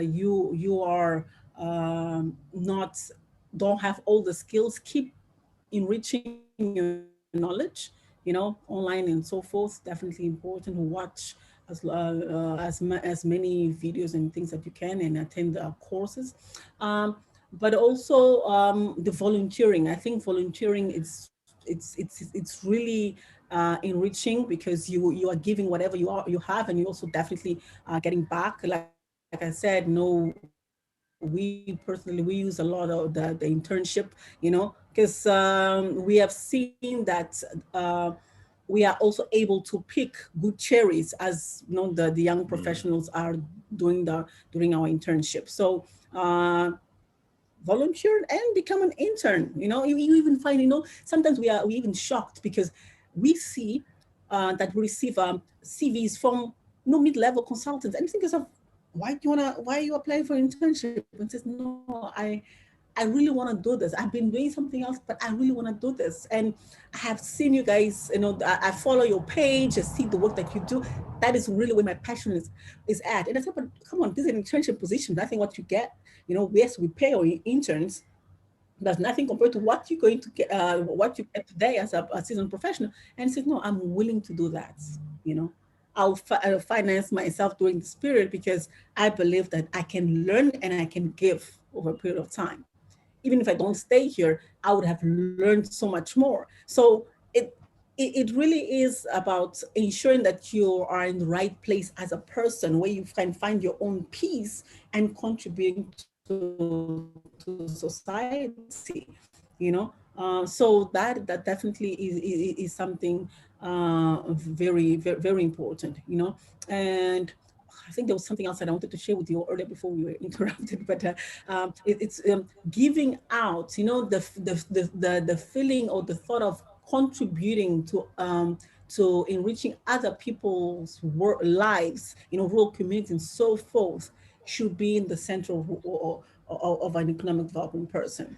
Speaker 4: you are don't have all the skills, keep enriching your knowledge, online and so forth. Definitely important to watch as many videos and things that you can and attend courses. But also the volunteering. I think volunteering it's really enriching, because you are giving whatever you have, and you also definitely getting back. Like I said, we personally use a lot of the internship, because we have seen that we are also able to pick good cherries, as the young professionals are doing during our internship. So volunteer and become an intern. You even find, sometimes we even shocked, because we see that we receive CVs from mid-level consultants, and think yourself, why are you applying for internship? And says, no, I really want to do this. I've been doing something else, but I really want to do this. And I have seen you guys, I follow your page, I see the work that you do. That is really where my passion is at. And I said, but come on, this is an internship position. Nothing what you get, yes, we pay our interns. There's nothing compared to what you're going to get, what you get today as a seasoned professional. And he said, no, I'm willing to do that. I'll finance myself during this period, because I believe that I can learn and I can give over a period of time. Even if I don't stay here, I would have learned so much more. So it really is about ensuring that you are in the right place as a person, where you can find your own peace and contributing to society, so that definitely is something very, very, very important, and I think there was something else that I wanted to share with you earlier before we were interrupted, but it's giving out, the feeling or the thought of contributing to enriching other people's lives, rural communities and so forth, should be in the center of an economic development person.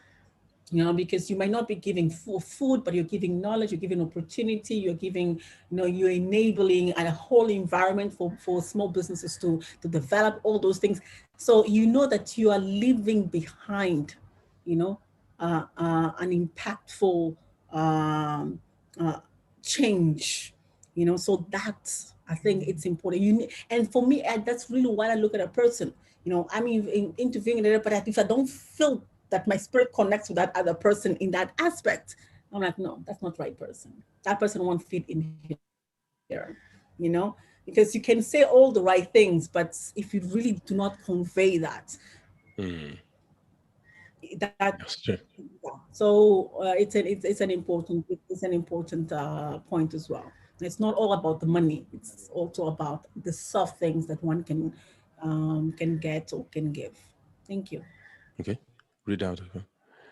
Speaker 4: Because you might not be giving food, but you're giving knowledge, you're giving opportunity, you're giving, you're enabling a whole environment for small businesses to develop all those things. So that you are leaving behind, an impactful change, so that I think it's important. And for me, that's really why I look at a person. I mean, interviewing it, but if I don't feel that my spirit connects with that other person in that aspect, I'm like, no, that's not the right person. That person won't fit in here, because you can say all the right things, but if you really do not convey that,
Speaker 1: That's true.
Speaker 4: so it's an important point as well. It's not all about the money. It's also about the soft things that one can get or can give. Thank you.
Speaker 1: Okay, read out.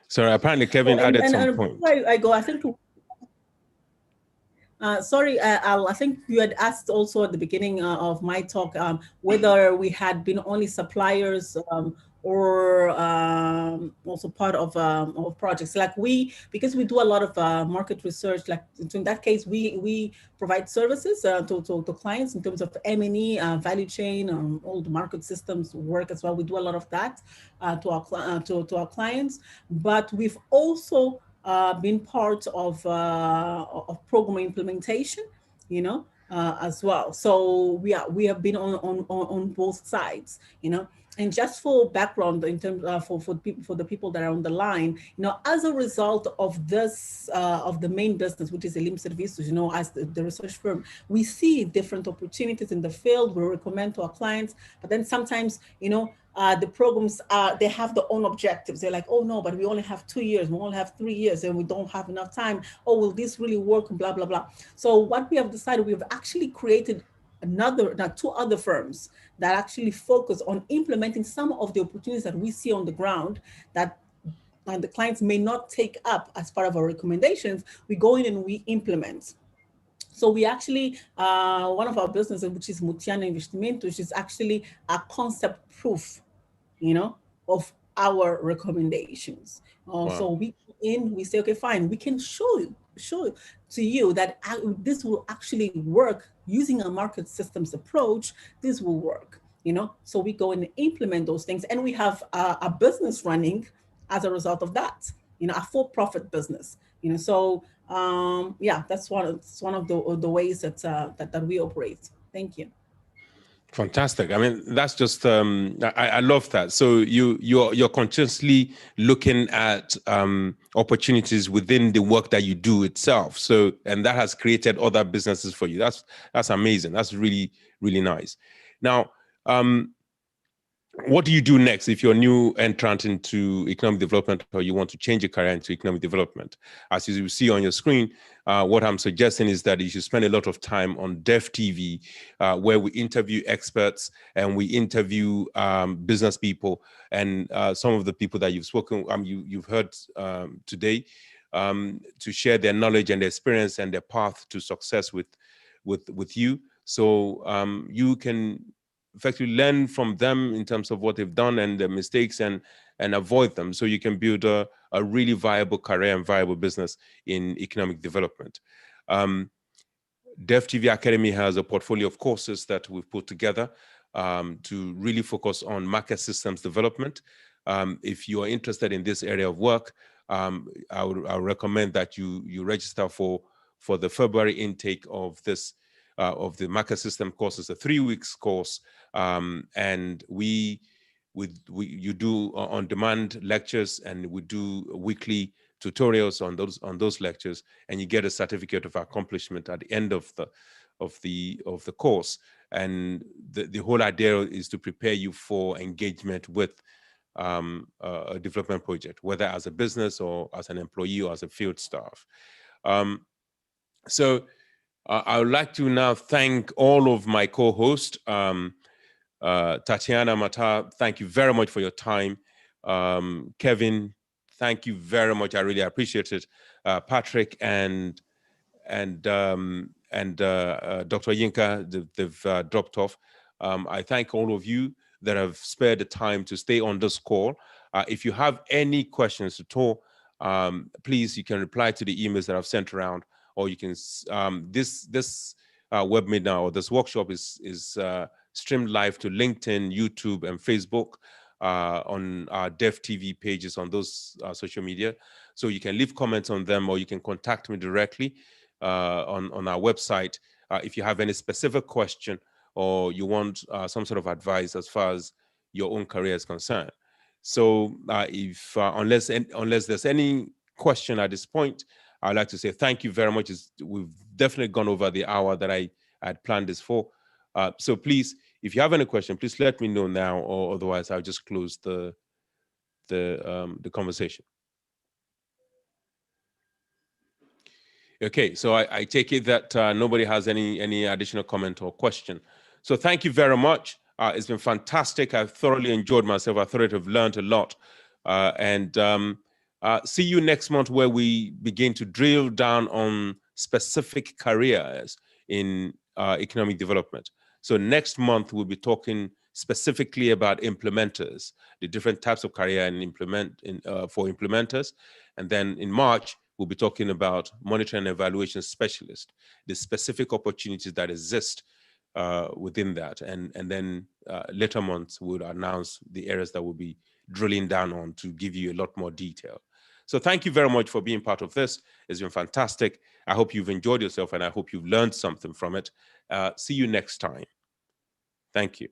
Speaker 1: Sorry, apparently Kevin added some point.
Speaker 4: Before I go, I think. Sorry, I think you had asked also at the beginning of my talk whether we had been only suppliers or also part of projects. Like because we do a lot of market research, like in that case, we provide services to clients in terms of M&E, value chain, all the market systems work as well. We do a lot of that to our clients, but we've also been part of program implementation, as well. So we have been on both sides, And just for background, in terms for the people that are on the line, as a result of this of the main business, which is Elim Serviços, as the research firm, we see different opportunities in the field. We recommend to our clients, but then sometimes, the programs they have their own objectives. They're like, oh no, but we only have 2 years, we only have 3 years, and we don't have enough time. Oh, will this really work? Blah blah blah. So what we have decided, we've actually created two other firms that actually focus on implementing some of the opportunities that we see on the ground that the clients may not take up as part of our recommendations. We go in and we implement. So we actually, one of our businesses, which is Mutiana Investimento, which is actually a concept proof, of our recommendations.
Speaker 1: Wow.
Speaker 4: So we say, okay, fine, we can show to you that this will actually work using a market systems approach. This will work, So we go and implement those things, and we have a business running as a result of that, a for-profit business, So yeah, that's one of the ways that we operate. Thank you.
Speaker 1: Fantastic. I mean, that's just I love that. So you're consciously looking at opportunities within the work that you do itself. So, and that has created other businesses for you. That's amazing. That's really, really nice. Now, what do you do next if you're a new entrant into economic development, or you want to change your career into economic development? As you see on your screen, what I'm suggesting is that you should spend a lot of time on Dev TV, where we interview experts and we interview business people, and some of the people that you've heard today, to share their knowledge and their experience and their path to success with you. So you can effectively learn from them in terms of what they've done and their mistakes, and avoid them, so you can build a really viable career and viable business in economic development. Dev TV Academy has a portfolio of courses that we've put together to really focus on market systems development. If you are interested in this area of work, I would recommend that you register for the February intake of this of the market system courses, a 3 weeks course, and you do on-demand lectures, and we do weekly tutorials on those lectures, and you get a certificate of accomplishment at the end of the course. And the whole idea is to prepare you for engagement with a development project, whether as a business or as an employee or as a field staff. So I would like to now thank all of my co-hosts. Tatiana, Mata, thank you very much for your time. Kevin, thank you very much. I really appreciate it. Patrick and Dr. Yinka, they've dropped off. I thank all of you that have spared the time to stay on this call. If you have any questions at all, please, you can reply to the emails that I've sent around, or you can, this webinar or this workshop is streamed live to LinkedIn, YouTube, and Facebook on our Dev TV pages on those social media. So you can leave comments on them, or you can contact me directly. on our website if you have any specific question or you want some sort of advice as far as your own career is concerned. So if unless there's any question at this point, I'd like to say thank you very much. We've definitely gone over the hour that I had planned this for. So please, if you have any question, please let me know now, or otherwise I'll just close the conversation. Okay, so I take it that nobody has any additional comment or question. So thank you very much. It's been fantastic. I've thoroughly enjoyed myself. I thoroughly have learned a lot. See you next month, where we begin to drill down on specific careers in economic development. So next month, we'll be talking specifically about implementers, the different types of career for implementers. And then in March, we'll be talking about monitoring and evaluation specialist, the specific opportunities that exist within that. And then later months, we'll announce the areas that we'll be drilling down on to give you a lot more detail. So thank you very much for being part of this. It's been fantastic. I hope you've enjoyed yourself, and I hope you've learned something from it. See you next time. Thank you.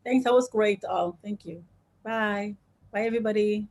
Speaker 4: Thanks, that was great. Thank you. Bye. Bye, everybody.